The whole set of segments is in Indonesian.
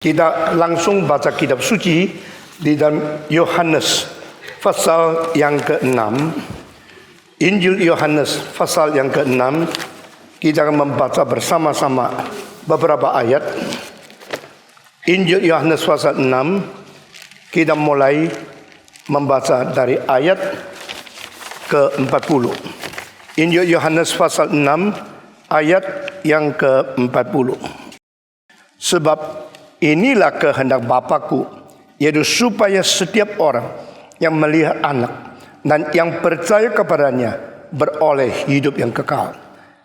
Kita langsung baca kitab suci di dalam Yohanes pasal yang ke-6. Injil Yohanes pasal yang ke-6. Kita akan membaca bersama-sama beberapa ayat. Injil Yohanes pasal 6. Kita mulai membaca dari ayat ke-40. Injil Yohanes pasal 6 ayat yang ke-40. Sebab inilah kehendak Bapa-Ku, yaitu supaya setiap orang yang melihat anak dan yang percaya kepadanya beroleh hidup yang kekal,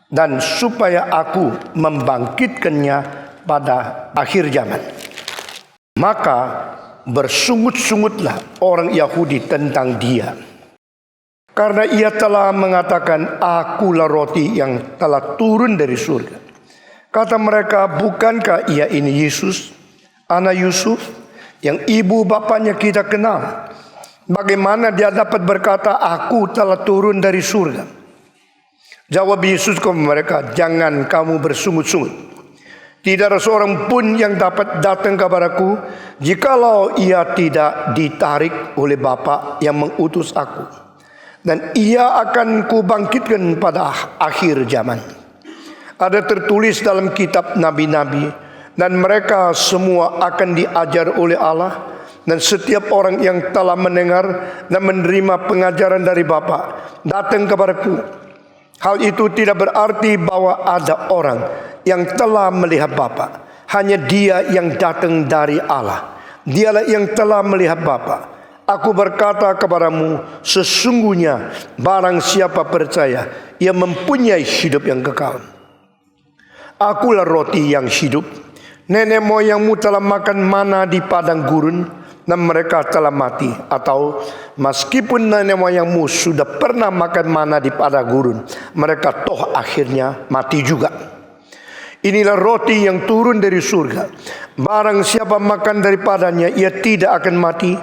dan supaya Aku membangkitkannya pada akhir zaman. Maka bersungut-sungutlah orang Yahudi tentang Dia, karena Ia telah mengatakan, Akulah roti yang telah turun dari surga. Kata mereka, bukankah Ia ini Yesus, anak Yusuf, yang ibu bapanya kita kenal? Bagaimana Dia dapat berkata, Aku telah turun dari surga? Jawab Yesus kepada mereka, jangan kamu bersungut-sungut. Tidak ada seorang pun yang dapat datang kepadaku jikalau ia tidak ditarik oleh Bapa yang mengutus Aku. Dan Ia akan kubangkitkan pada akhir zaman. Ada tertulis dalam kitab nabi-nabi, dan mereka semua akan diajar oleh Allah. Dan setiap orang yang telah mendengar dan menerima pengajaran dari Bapa datang kepadaku. Hal itu tidak berarti bahwa ada orang yang telah melihat Bapa. Hanya Dia yang datang dari Allah. Dialah yang telah melihat Bapa. Aku berkata kepadamu, sesungguhnya barang siapa percaya, ia mempunyai hidup yang kekal. Akulah roti yang hidup. Nenek moyangmu telah makan mana di padang gurun, dan mereka telah mati. Atau meskipun nenek moyangmu sudah pernah makan mana di padang gurun, mereka toh akhirnya mati juga. Inilah roti yang turun dari surga. Barang siapa makan daripadanya, ia tidak akan mati.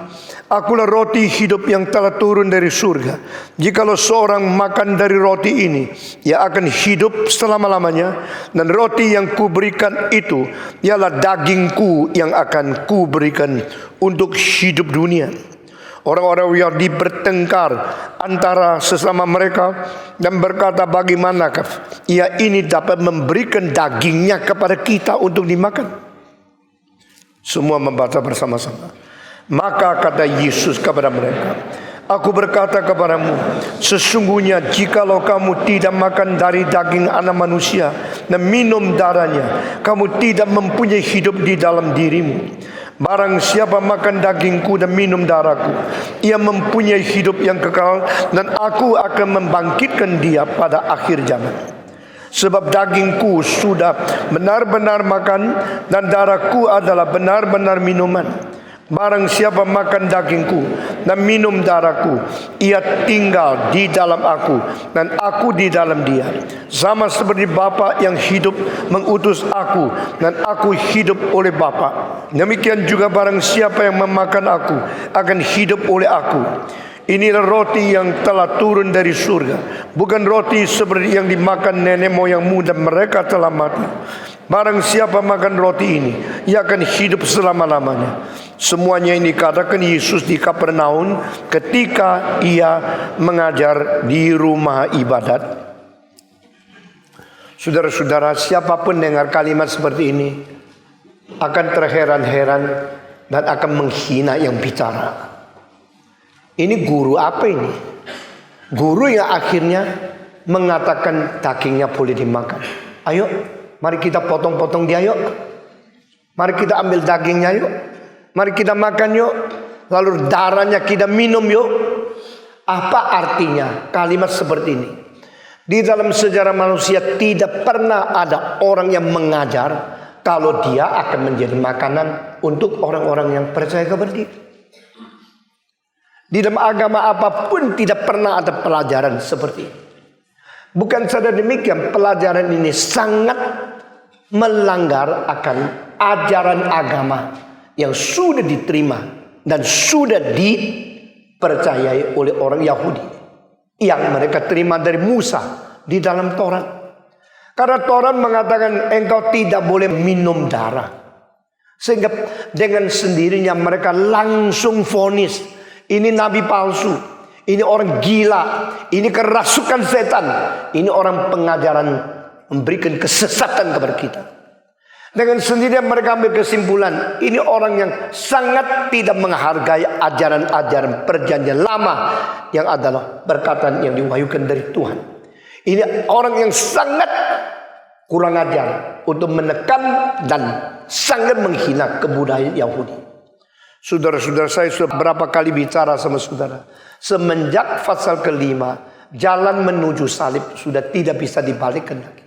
Akulah roti hidup yang telah turun dari surga. Jikalau seorang makan dari roti ini, ia akan hidup selama-lamanya. Dan roti yang kuberikan itu ialah dagingku yang akan kuberikan untuk hidup dunia. Orang-orang Yahudi bertengkar antara sesama mereka dan berkata, bagaimanakah Ia ini dapat memberikan dagingnya kepada kita untuk dimakan? Semua membaca bersama-sama. Maka kata Yesus kepada mereka, Aku berkata kepadamu, sesungguhnya jikalau kamu tidak makan dari daging anak manusia dan minum darahnya, kamu tidak mempunyai hidup di dalam dirimu. Barang siapa makan dagingku dan minum darahku, ia mempunyai hidup yang kekal, dan Aku akan membangkitkan dia pada akhir zaman. Sebab dagingku sudah benar-benar makan, dan darahku adalah benar-benar minuman. Barang siapa makan dagingku dan minum darahku, ia tinggal di dalam Aku, dan Aku di dalam dia. Sama seperti Bapa yang hidup mengutus Aku, dan Aku hidup oleh Bapa. Demikian juga barang siapa yang memakan Aku akan hidup oleh Aku. Inilah roti yang telah turun dari surga, bukan roti seperti yang dimakan nenek moyangmu dan mereka telah mati. Barang siapa makan roti ini, ia akan hidup selama-lamanya. Semuanya ini dikatakan Yesus di Kapernaum ketika Ia mengajar di rumah ibadat. Saudara-saudara, siapapun dengar kalimat seperti ini akan terheran-heran dan akan menghina yang bicara. Ini guru apa ini? Guru yang akhirnya mengatakan dagingnya boleh dimakan. Ayo, mari kita potong-potong dia yuk. Mari kita ambil dagingnya yuk. Mari kita makan yuk. Lalu darahnya kita minum yuk. Apa artinya kalimat seperti ini? Di dalam sejarah manusia tidak pernah ada orang yang mengajar kalau dia akan menjadi makanan untuk orang-orang yang percaya kepada dia. Di dalam agama apapun tidak pernah ada pelajaran seperti ini. Bukan saja demikian, pelajaran ini sangat melanggar akan ajaran agama yang sudah diterima dan sudah dipercayai oleh orang Yahudi, yang mereka terima dari Musa di dalam Taurat. Karena Taurat mengatakan engkau tidak boleh minum darah. Sehingga dengan sendirinya mereka langsung vonis, ini nabi palsu, ini orang gila, ini kerasukan setan, ini orang pengajaran memberikan kesesatan kepada kita. Dengan sendirinya mereka ambil kesimpulan, ini orang yang sangat tidak menghargai ajaran-ajaran perjanjian lama yang adalah perkataan yang diwahyukan dari Tuhan. Ini orang yang sangat kurang ajar untuk menekan dan sangat menghina kebudayaan Yahudi. Saudara-saudara, saya sudah berapa kali bicara sama saudara, semenjak pasal kelima, jalan menuju salib sudah tidak bisa dibalikkan lagi.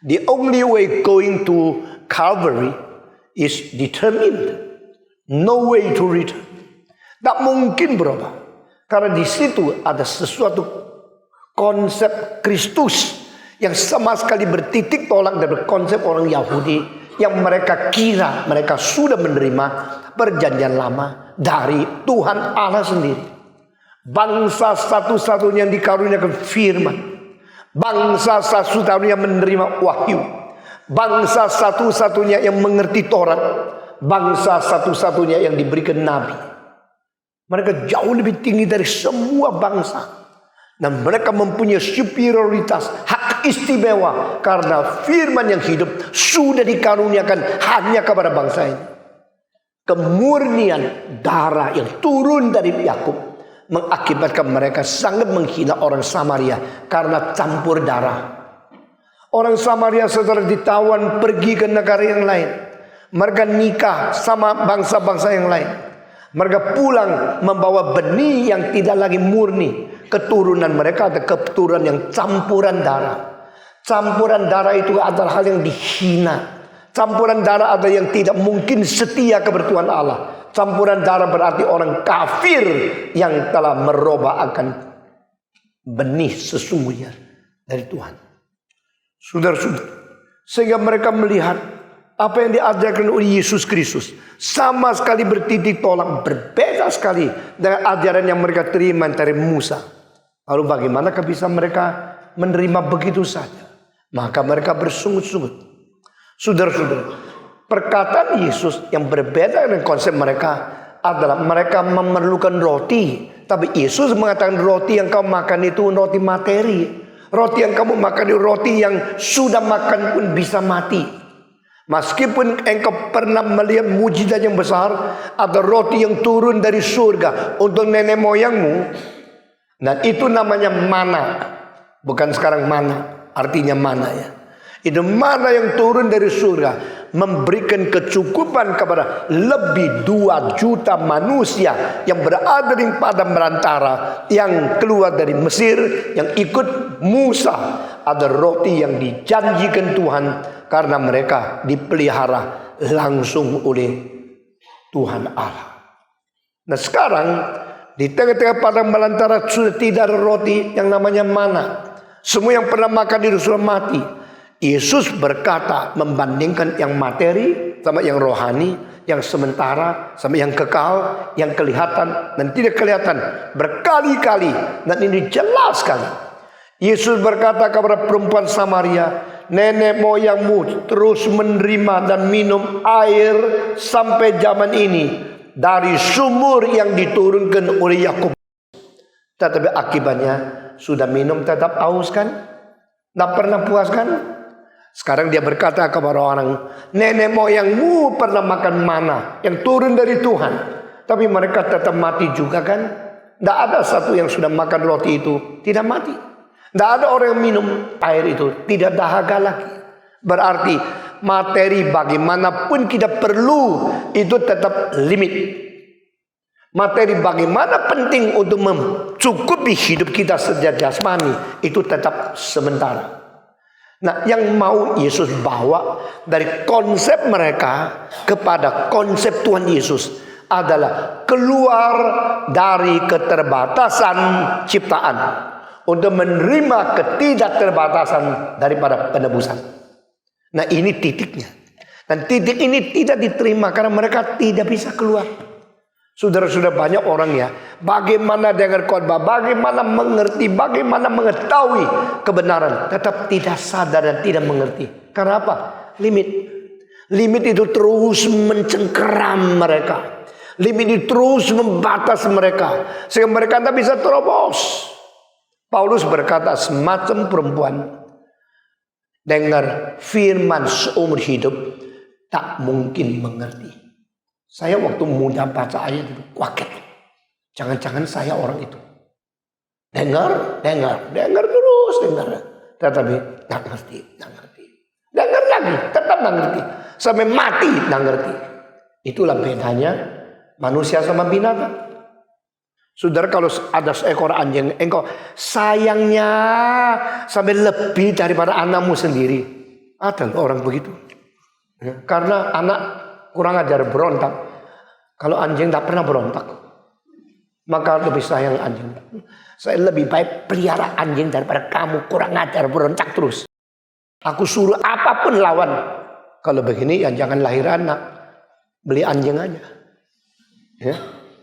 The only way going to Calvary is determined. No way to return. Tak mungkin berubah. Karena di situ ada sesuatu konsep Kristus yang sama sekali bertitik tolak dari konsep orang Yahudi yang mereka kira mereka sudah menerima perjanjian lama dari Tuhan Allah sendiri. Bangsa satu-satunya yang dikaruniakan firman, bangsa satu-satunya yang menerima wahyu, bangsa satu-satunya yang mengerti Taurat, bangsa satu-satunya yang diberikan nabi. Mereka jauh lebih tinggi dari semua bangsa. Dan mereka mempunyai superioritas, hak istimewa. Karena firman yang hidup sudah dikaruniakan hanya kepada bangsa ini. Kemurnian darah yang turun dari Yakub mengakibatkan mereka sangat menghina orang Samaria karena campur darah. Orang Samaria setelah ditawan pergi ke negara yang lain. Mereka nikah sama bangsa-bangsa yang lain. Mereka pulang membawa benih yang tidak lagi murni. Keturunan mereka ada keturunan yang campuran darah. Campuran darah itu adalah hal yang dihina. Campuran darah ada yang tidak mungkin setia kepada Tuhan Allah. Campuran darah berarti orang kafir yang telah merubah akan benih sesungguhnya dari Tuhan. Saudara-saudara, sehingga mereka melihat apa yang diajarkan oleh Yesus Kristus sama sekali bertitik tolak, berbeda sekali dengan ajaran yang mereka terima dari Musa. Lalu bagaimanakah bisa mereka menerima begitu saja? Maka mereka bersungut-sungut. Saudara-saudara, perkataan Yesus yang berbeda dengan konsep mereka adalah mereka memerlukan roti. Tapi Yesus mengatakan roti yang kamu makan itu roti materi. Roti yang kamu makan itu roti yang sudah makan pun bisa mati. Meskipun engkau pernah melihat mujizat yang besar, ada roti yang turun dari surga untuk nenek moyangmu. Dan itu namanya mana. Bukan sekarang mana, artinya mana ya. Itu mana yang turun dari surga, memberikan kecukupan kepada lebih 2 juta manusia yang berada di padang belantara, yang keluar dari Mesir, yang ikut Musa. Ada roti yang dijanjikan Tuhan karena mereka dipelihara langsung oleh Tuhan Allah. Nah sekarang di tengah-tengah padang belantara sudah tidak ada roti yang namanya mana. Semua yang pernah makan itu sudah mati. Yesus berkata membandingkan yang materi sama yang rohani, yang sementara sama yang kekal, yang kelihatan dan tidak kelihatan, berkali-kali. Dan ini jelas sekali. Yesus berkata kepada perempuan Samaria, nenek moyangmu terus menerima dan minum air sampai zaman ini dari sumur yang diturunkan oleh Yakub. Tetapi akibatnya sudah minum tetap haus kan? Tidak pernah puas kan? Sekarang dia berkata kepada orang, nenek moyangmu pernah makan mana yang turun dari Tuhan, tapi mereka tetap mati juga kan? Tidak ada satu yang sudah makan roti itu tidak mati. Tidak ada orang yang minum air itu tidak dahaga lagi. Berarti materi bagaimanapun kita perlu itu tetap limit. Materi bagaimana penting untuk mencukupi hidup kita secara jasmani itu tetap sementara. Nah, yang mau Yesus bawa dari konsep mereka kepada konsep Tuhan Yesus adalah keluar dari keterbatasan ciptaan untuk menerima ketidakterbatasan daripada penebusan. Nah, ini titiknya. Dan titik ini tidak diterima karena mereka tidak bisa keluar. Saudara-saudara, banyak orang ya, bagaimana dengar khotbah, bagaimana mengerti, bagaimana mengetahui kebenaran, tetap tidak sadar dan tidak mengerti. Karena apa? Limit. Limit itu terus mencengkeram mereka. Limit itu terus membatas mereka. Sehingga mereka tidak bisa terobos. Paulus berkata, semacam perempuan dengar firman seumur hidup tak mungkin mengerti. Saya waktu muda baca ayat itu kaget. Jangan-jangan saya orang itu. Dengar terus. Tetapi tak ngerti. Dengar lagi, tetap tak ngerti. Sampai mati tak ngerti. Itulah bedanya manusia sama binatang. Saudara, kalau ada seekor anjing, engkau sayangnya sampai lebih daripada anakmu sendiri. Ada orang begitu. Ya, karena anak kurang ajar berontak. Kalau anjing tak pernah berontak, maka lebih sayang anjing. Saya lebih baik pelihara anjing daripada kamu kurang ajar berontak terus. Aku suruh apapun lawan. Kalau begini ya jangan lahir anak, beli anjing aja. Ya,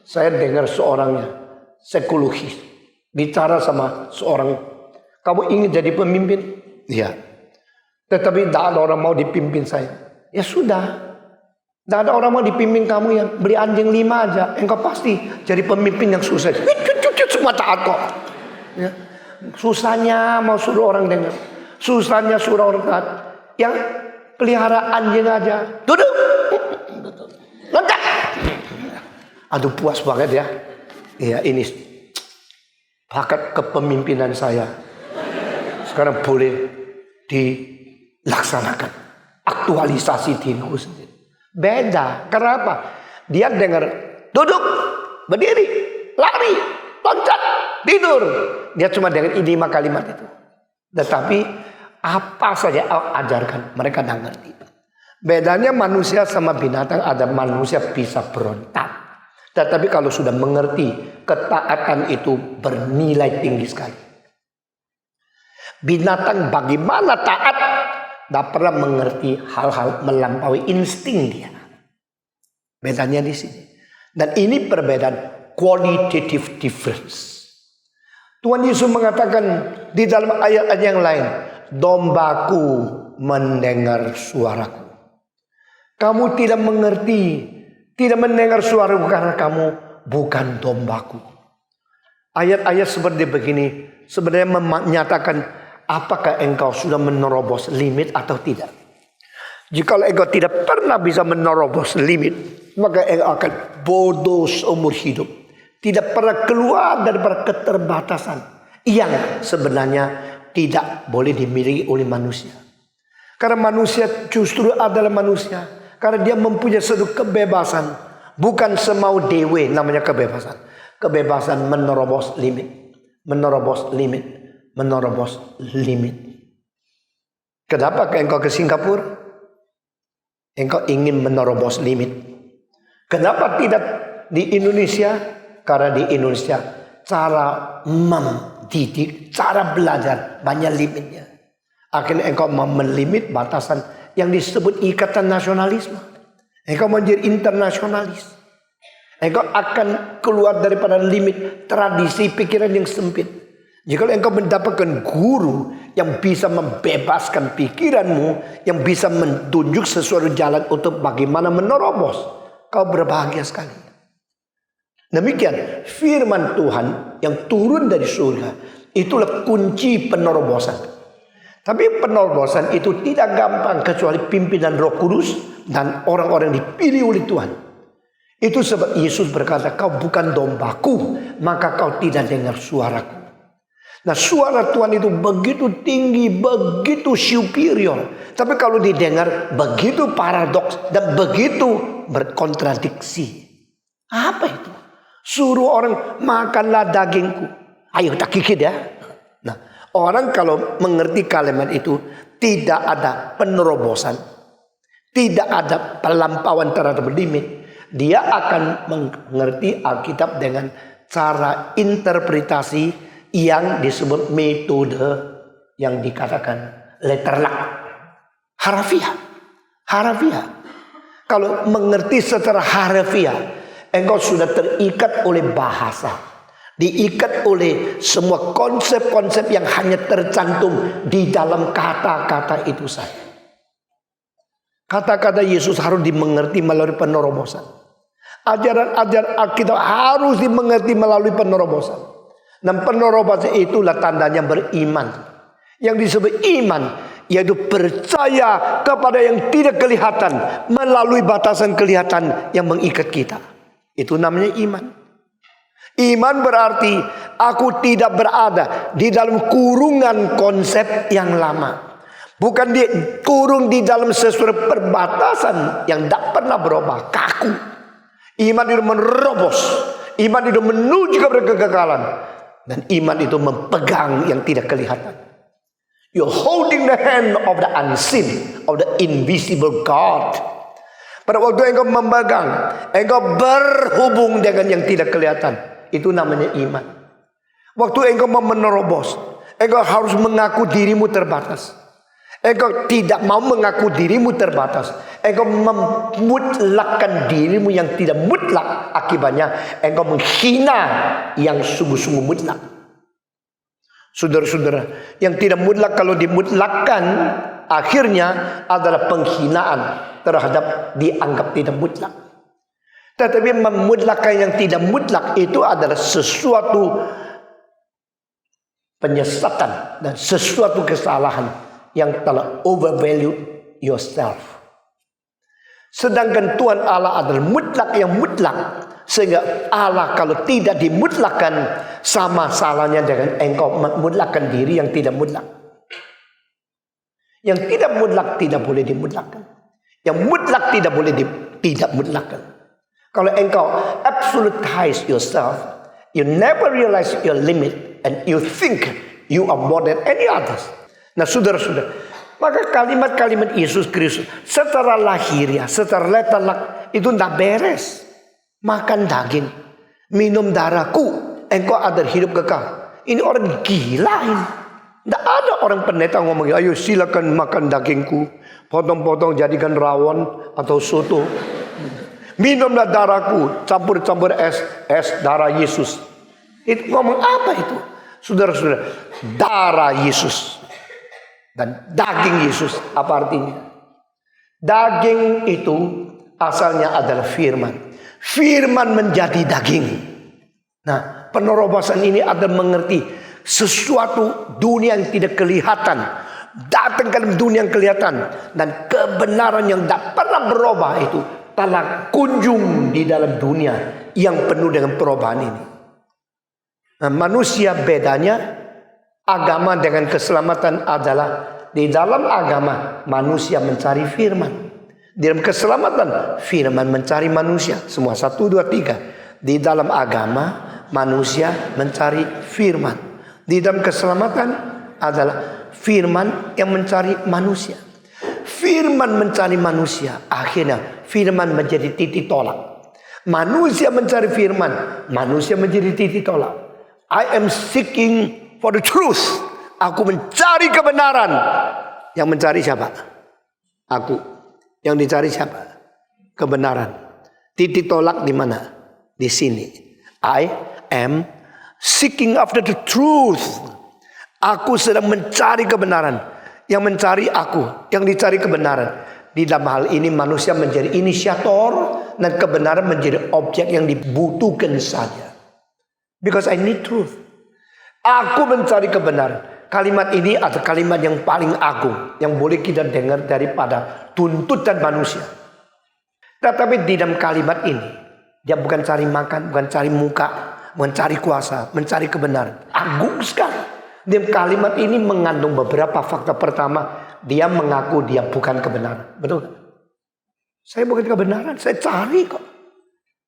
saya dengar seorangnya psikologis bicara sama seorang, kamu ingin jadi pemimpin? Iya. Tetapi tidak ada orang mau dipimpin saya. Ya sudah, tidak ada orang mau dipimpin kamu, yang beli anjing 5 aja, engkau pasti jadi pemimpin yang sukses. Semua taat kok. Ya. Susahnya mau suruh orang dengar, susahnya suruh orang taat. Yang pelihara anjing aja, duduk, loncat. Aduh, puas banget ya. Ya, ini paket kepemimpinan saya sekarang boleh dilaksanakan, aktualisasi diriku sendiri. Beda, kenapa? Dia dengar duduk, berdiri, lari, loncat, tidur. Dia cuma dengar ini 5 kalimat itu. Tetapi apa saja ajarkan, mereka tidak ngerti. Bedanya manusia sama binatang, ada manusia bisa berontak. Tetapi kalau sudah mengerti, ketaatan itu bernilai tinggi sekali. Binatang bagaimana taat, tidak pernah mengerti hal-hal melampaui insting dia. Bedanya di sini. Dan ini perbedaan qualitative difference. Tuhan Yesus mengatakan di dalam ayat-ayat yang lain, dombaku mendengar suaraku. Kamu tidak mengerti, tidak mendengar suaraku karena kamu bukan dombaku. Ayat-ayat seperti begini sebenarnya menyatakan apakah engkau sudah menerobos limit atau tidak. Jika engkau tidak pernah bisa menerobos limit, maka engkau akan bodoh seumur hidup. Tidak pernah keluar daripada keterbatasan yang sebenarnya tidak boleh dimiliki oleh manusia. Karena manusia justru adalah manusia. Karena dia mempunyai satu kebebasan. Bukan semau dewe namanya kebebasan. Kebebasan menerobos limit. Menerobos limit. Menerobos limit. Kenapa engkau ke Singapura? Engkau ingin menerobos limit. Kenapa tidak di Indonesia? Karena di Indonesia cara mendidik, cara belajar banyak limitnya. Akhirnya engkau memelimit batasan yang disebut ikatan nasionalisme. Engkau menjadi internasionalis. Engkau akan keluar daripada limit tradisi pikiran yang sempit. Jika engkau mendapatkan guru yang bisa membebaskan pikiranmu, yang bisa menunjuk sesuatu jalan untuk bagaimana menerobos, kau berbahagia sekali. Demikian firman Tuhan yang turun dari surga, itulah kunci penerobosan. Tapi penerobosan itu tidak gampang kecuali pimpinan Roh Kudus dan orang-orang yang dipilih oleh Tuhan. Itu sebab Yesus berkata, kau bukan dombaku, maka kau tidak dengar suaraku. Nah, suara Tuhan itu begitu tinggi, begitu superior. Tapi kalau didengar begitu paradoks dan begitu berkontradiksi. Apa itu? Suruh orang makanlah dagingku. Ayo kita gigit ya. Nah, orang kalau mengerti kalimat itu, tidak ada penerobosan, tidak ada pelampauan terhadap limit. Dia akan mengerti Alkitab dengan cara interpretasi yang disebut metode yang dikatakan letterlek, harafiah. Harafiah. Kalau mengerti secara harafiah, engkau sudah terikat oleh bahasa. Diikat oleh semua konsep-konsep yang hanya tercantum di dalam kata-kata itu saja. Kata-kata Yesus harus dimengerti melalui penerobosan. Ajaran-ajaran Alkitab harus dimengerti melalui penerobosan. Dan penerobosan itulah tandanya beriman. Yang disebut iman yaitu percaya kepada yang tidak kelihatan melalui batasan kelihatan yang mengikat kita. Itu namanya iman. Iman berarti aku tidak berada di dalam kurungan konsep yang lama. Bukan kurung di dalam sesuatu perbatasan yang tidak pernah berubah, kaku. Iman itu menerobos. Iman itu menuju kepada kegagalan. Dan iman itu memegang yang tidak kelihatan. You're holding the hand of the unseen, of the invisible God. Pada waktu engkau memegang, engkau berhubung dengan yang tidak kelihatan. Itu namanya iman. Waktu engkau mau menerobos, engkau harus mengaku dirimu terbatas. Engkau tidak mau mengaku dirimu terbatas. Engkau memutlakkan dirimu yang tidak mutlak. Akibatnya engkau menghina yang sungguh-sungguh mutlak. Saudara-saudara, yang tidak mutlak kalau dimutlakkan, akhirnya adalah penghinaan terhadap dianggap tidak mutlak. Tetapi memutlakkan yang tidak mutlak itu adalah sesuatu penyesatan dan sesuatu kesalahan yang telah overvalue yourself. Sedangkan Tuhan Allah adalah mutlak yang mutlak. Sehingga Allah kalau tidak dimutlakkan, sama salahnya dengan engkau memutlakkan diri yang tidak mutlak. Yang tidak mutlak tidak boleh dimutlakkan. Yang mutlak tidak boleh tidak mutlakkan. Kalau engkau absolutize yourself, you never realize your limit and you think you are more than any others. Nah, saudara-saudara, maka kalimat-kalimat Yesus Kristus secara lahiriah, secara letalak itu tidak beres. Makan daging, minum darahku, engkau ada hidup kekal. Ini orang gila ini. Tidak ada orang pendeta ngomong, ayo silakan makan dagingku, potong-potong jadikan rawon atau soto. Minumlah darahku, campur-campur es darah Yesus. Itu ngomong apa itu? Saudara-saudara, darah Yesus dan daging Yesus, apa artinya? Daging itu asalnya adalah firman. Firman menjadi daging. Nah, penerobosan ini adalah mengerti sesuatu dunia yang tidak kelihatan datang ke dalam dunia yang kelihatan, dan kebenaran yang tidak pernah berubah itu telah kunjung di dalam dunia yang penuh dengan perubahan ini. Nah, manusia bedanya agama dengan keselamatan adalah di dalam agama manusia mencari firman. Di dalam keselamatan firman mencari manusia. Semua 1, 2, 3. Di dalam agama manusia mencari firman. Di dalam keselamatan adalah firman yang mencari manusia. Firman mencari manusia, akhirnya firman menjadi titik tolak. Manusia mencari firman, manusia menjadi titik tolak. I am seeking for the truth. Aku mencari kebenaran. Yang mencari siapa? Aku. Yang dicari siapa? Kebenaran. Titik tolak di mana? Di sini. I am seeking after the truth. Aku sedang mencari kebenaran. Yang mencari aku, yang dicari kebenaran. Di dalam hal ini manusia menjadi inisiator dan kebenaran menjadi objek yang dibutuhkan saja. Because I need truth. Aku mencari kebenaran. Kalimat ini adalah kalimat yang paling agung yang boleh kita dengar daripada tuntutan manusia. Tetapi di dalam kalimat ini, dia bukan cari makan, bukan cari muka, bukan cari kuasa, mencari kebenaran. Agung sekali. Di kalimat ini mengandung beberapa fakta. Pertama, dia mengaku dia bukan kebenaran. Betul? Saya bukan kebenaran, saya cari kok.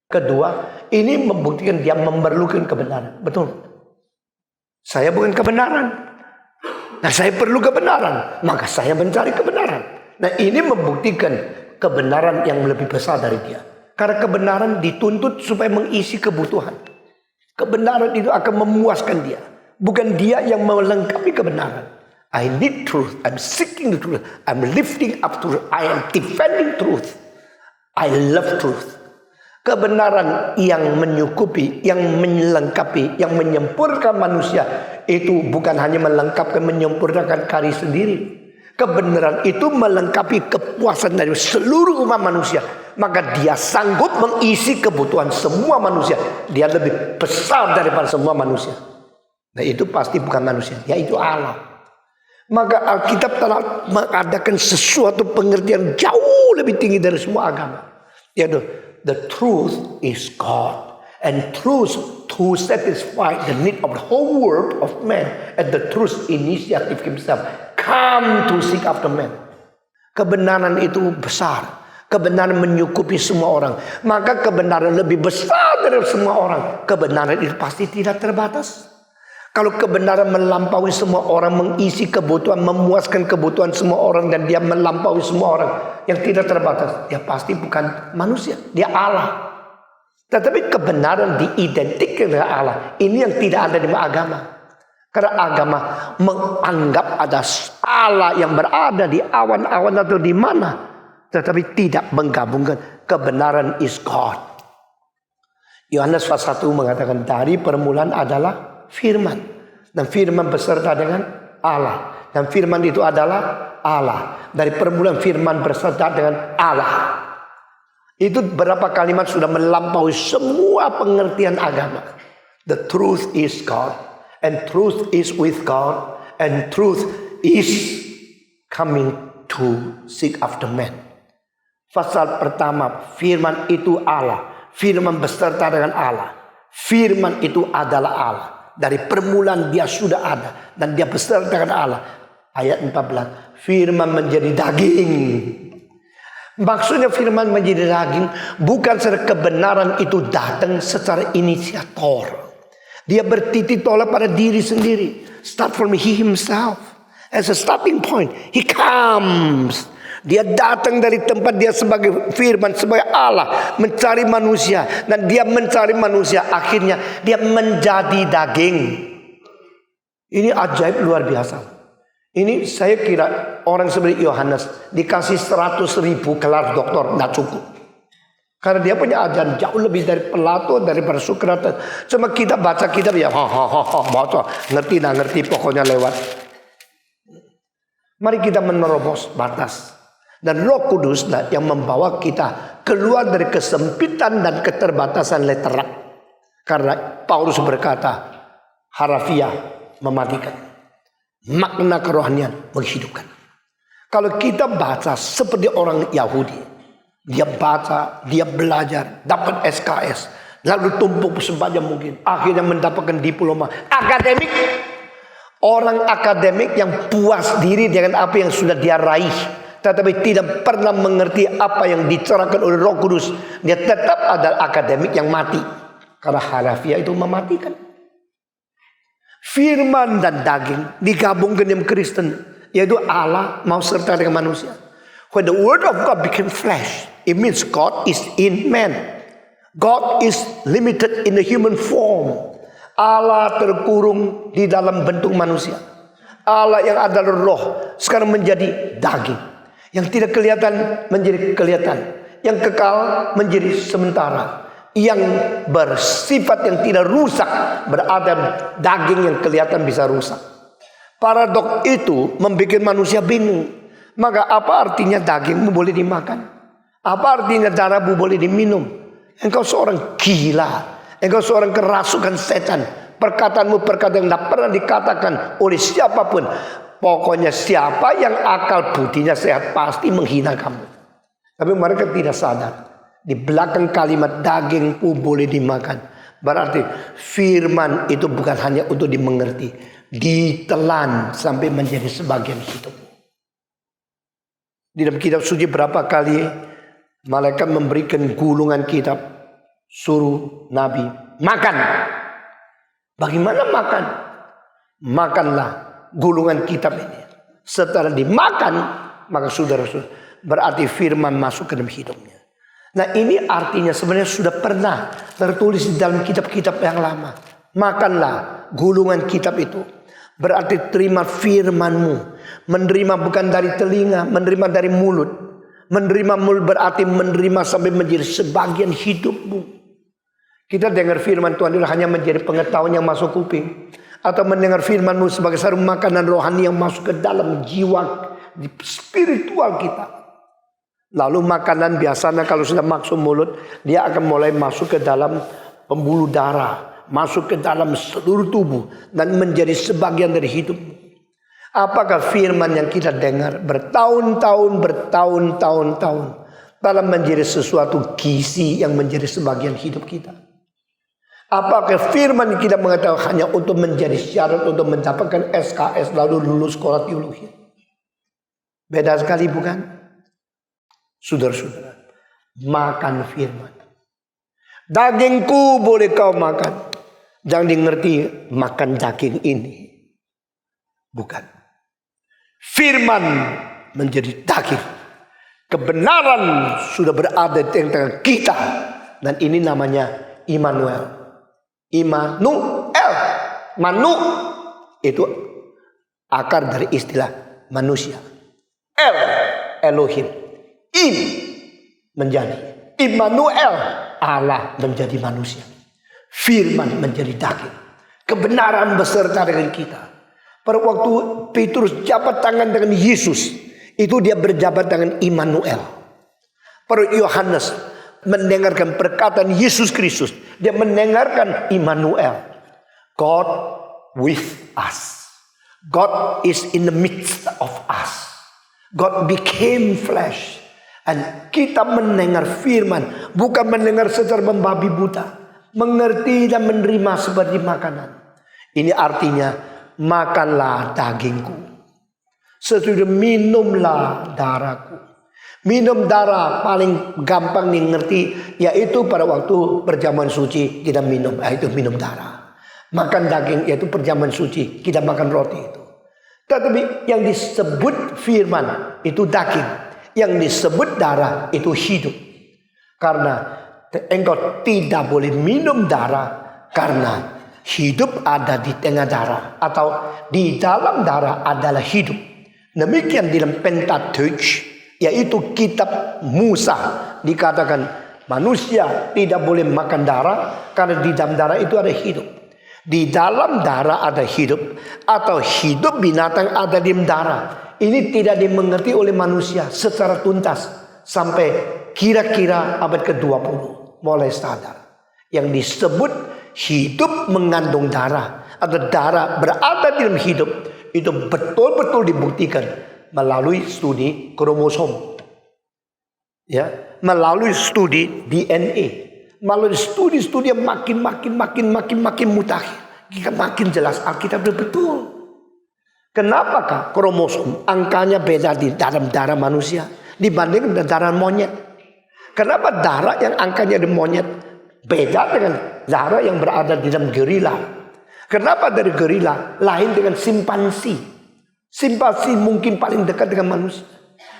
Kedua, ini membuktikan dia memerlukan kebenaran. Betul? Saya bukan kebenaran. Nah, saya perlu kebenaran, maka saya mencari kebenaran. Nah, ini membuktikan kebenaran yang lebih besar dari dia. Karena kebenaran dituntut supaya mengisi kebutuhan. Kebenaran itu akan memuaskan dia. Bukan dia yang melengkapi kebenaran. I need truth. I'm seeking the truth. I'm lifting up truth. I am defending truth. I love truth. Kebenaran yang menyukupi, yang melengkapi, yang menyempurnakan manusia. Itu bukan hanya melengkapkan, menyempurnakan karya sendiri. kebenaran itu melengkapi kepuasan dari seluruh umat manusia, maka dia sanggup mengisi kebutuhan semua manusia. Dia lebih besar daripada semua manusia. Nah itu pasti bukan manusia, yaitu Allah. Maka Alkitab telah mengadakan sesuatu pengertian jauh lebih tinggi dari semua agama, yaitu the truth is God. And truth to satisfy the need of the whole world of man, and the truth initiative himself come to seek after man. Kebenaran itu besar, kebenaran menyukupi semua orang, maka kebenaran lebih besar dari semua orang. Kebenaran itu pasti tidak terbatas. Kalau kebenaran melampaui semua orang, mengisi kebutuhan, memuaskan kebutuhan semua orang, dan dia melampaui semua orang yang tidak terbatas, dia pasti bukan manusia, dia Allah. Tetapi kebenaran diidentikan dengan Allah. Ini yang tidak ada di agama. Karena agama menganggap ada Allah yang berada di awan-awan atau di mana, tetapi tidak menggabungkan kebenaran is God. Yohanes pasal 1 mengatakan dari permulaan adalah firman, dan firman beserta dengan Allah, dan firman itu adalah Allah. Dari permulaan firman beserta dengan Allah. Itu berapa kalimat sudah melampaui semua pengertian agama. The truth is God, and truth is with God, and truth is coming to seek after man. Pasal pertama, firman itu Allah, firman beserta dengan Allah, firman itu adalah Allah. Dari permulaan dia sudah ada, dan dia beserta dengan Allah. Ayat 14, firman menjadi daging. Maksudnya firman menjadi daging bukan secara kebenaran itu datang secara inisiator. Dia bertitik tolak pada diri sendiri. Start from he himself. As a starting point, he comes. Dia datang dari tempat dia sebagai firman, sebagai Allah, mencari manusia. Dan dia mencari manusia, akhirnya dia menjadi daging. Ini ajaib luar biasa. Ini saya kira orang seperti Yohanes dikasih 100.000 gelar doktor tidak cukup. Karena dia punya ajaran jauh lebih dari Plato, daripada Socrates. Cuma kita baca kitab ya, baca, ngerti pokoknya lewat. Mari kita menerobos batas. Dan Roh Kudus yang membawa kita keluar dari kesempitan dan keterbatasan letterak. Karena Paulus berkata, harafiah mematikan. Makna kerohanian menghidupkan. Kalau kita baca seperti orang Yahudi, dia baca, dia belajar, dapat SKS, lalu tumpuk sebanyak mungkin, akhirnya mendapatkan diploma akademik. Orang akademik yang puas diri dengan apa yang sudah dia raih, tetapi tidak pernah mengerti apa yang dicerahkan oleh Roh Kudus, dia tetap adalah akademik yang mati. Karena harafiah itu mematikan. Firman dan daging digabungkan dengan Kristen, yaitu Allah mau serta dengan manusia. When the word of God became flesh, it means God is in man. God is limited in the human form. Allah terkurung di dalam bentuk manusia. Allah yang adalah roh sekarang menjadi daging. Yang tidak kelihatan menjadi kelihatan. Yang kekal menjadi sementara. Yang bersifat yang tidak rusak berada daging yang kelihatan bisa rusak. Paradok itu membuat manusia bingung. Maka apa artinya dagingmu boleh dimakan? Apa artinya darahmu boleh diminum? Engkau seorang gila. Engkau seorang kerasukan setan. Perkataanmu perkataan yang tidak pernah dikatakan oleh siapapun. Pokoknya siapa yang akal budinya sehat pasti menghina kamu. Tapi mereka tidak sadar. Di belakang kalimat dagingmu boleh dimakan, berarti firman itu bukan hanya untuk dimengerti, ditelan sampai menjadi sebagian hidupmu. Di dalam kitab suci berapa kali malaikat memberikan gulungan kitab, suruh Nabi makan. Bagaimana makan? Makanlah gulungan kitab ini. Setelah dimakan, maka saudara-saudara, berarti firman masuk ke dalam hidupnya. Nah ini artinya sebenarnya sudah pernah tertulis di dalam kitab-kitab yang lama. Makanlah gulungan kitab itu. Berarti terima firmanmu. Menerima bukan dari telinga, menerima dari mulut. Menerima mulut berarti menerima sampai menjadi sebagian hidupmu. Kita dengar firman Tuhan itu hanya menjadi pengetahuan yang masuk kuping. Atau mendengar firmanmu sebagai satu makanan rohani yang masuk ke dalam jiwa di spiritual kita. Lalu makanan biasanya kalau sudah masuk mulut, dia akan mulai masuk ke dalam pembuluh darah, masuk ke dalam seluruh tubuh dan menjadi sebagian dari hidup. Apakah firman yang kita dengar bertahun-tahun dalam menjadi sesuatu gizi yang menjadi sebagian hidup kita? Apakah firman yang kita mengatakan hanya untuk menjadi syarat untuk mendapatkan SKS lalu lulus sekolah teologi? Beda sekali bukan? Saudara-saudara, makan firman. Dagingku boleh kau makan. Jangan dimengerti makan daging ini. Bukan. Firman menjadi daging. Kebenaran sudah berada di tengah kita. Dan ini namanya Immanuel. Immanuel. Manu itu akar dari istilah manusia. Elohim. Menjadi Immanuel, Allah menjadi manusia. Firman menjadi daging. Kebenaran beserta dengan kita. Pada waktu Petrus jabat tangan dengan Yesus, itu dia berjabat dengan Immanuel. Pada Yohanes mendengarkan perkataan Yesus Kristus, dia mendengarkan Immanuel. God with us. God is in the midst of us. God became flesh. Dan kita mendengar firman, bukan mendengar secara membabi buta, mengerti dan menerima seperti makanan. Ini artinya makanlah dagingku, sesudah minumlah darahku. Minum darah paling gampang dimengerti, yaitu pada waktu perjamuan suci kita minum, yaitu minum darah. Makan daging yaitu perjamuan suci, kita makan roti itu. Tetapi yang disebut firman itu daging. Yang disebut darah itu hidup. Karena engkau tidak boleh minum darah karena hidup ada di tengah darah atau di dalam darah adalah hidup. Demikian dalam Pentateuch, yaitu kitab Musa, dikatakan manusia tidak boleh makan darah karena di dalam darah itu ada hidup. Di dalam darah ada hidup atau hidup binatang ada di darah. Ini tidak dimengerti oleh manusia secara tuntas sampai kira-kira abad ke-20 mulai sadar. Yang disebut hidup mengandung darah atau darah berada di dalam hidup itu betul-betul dibuktikan melalui studi kromosom. Ya, melalui studi DNA, melalui studi-studi yang makin mutakhir. Makin jelas Alkitab betul. Kenapakah kromosom angkanya beda di dalam darah manusia dibanding dengan darah monyet? Kenapa darah yang angkanya di monyet beda dengan darah yang berada di dalam gorila? Kenapa dari gorila lain dengan simpansi? Simpansi mungkin paling dekat dengan manusia.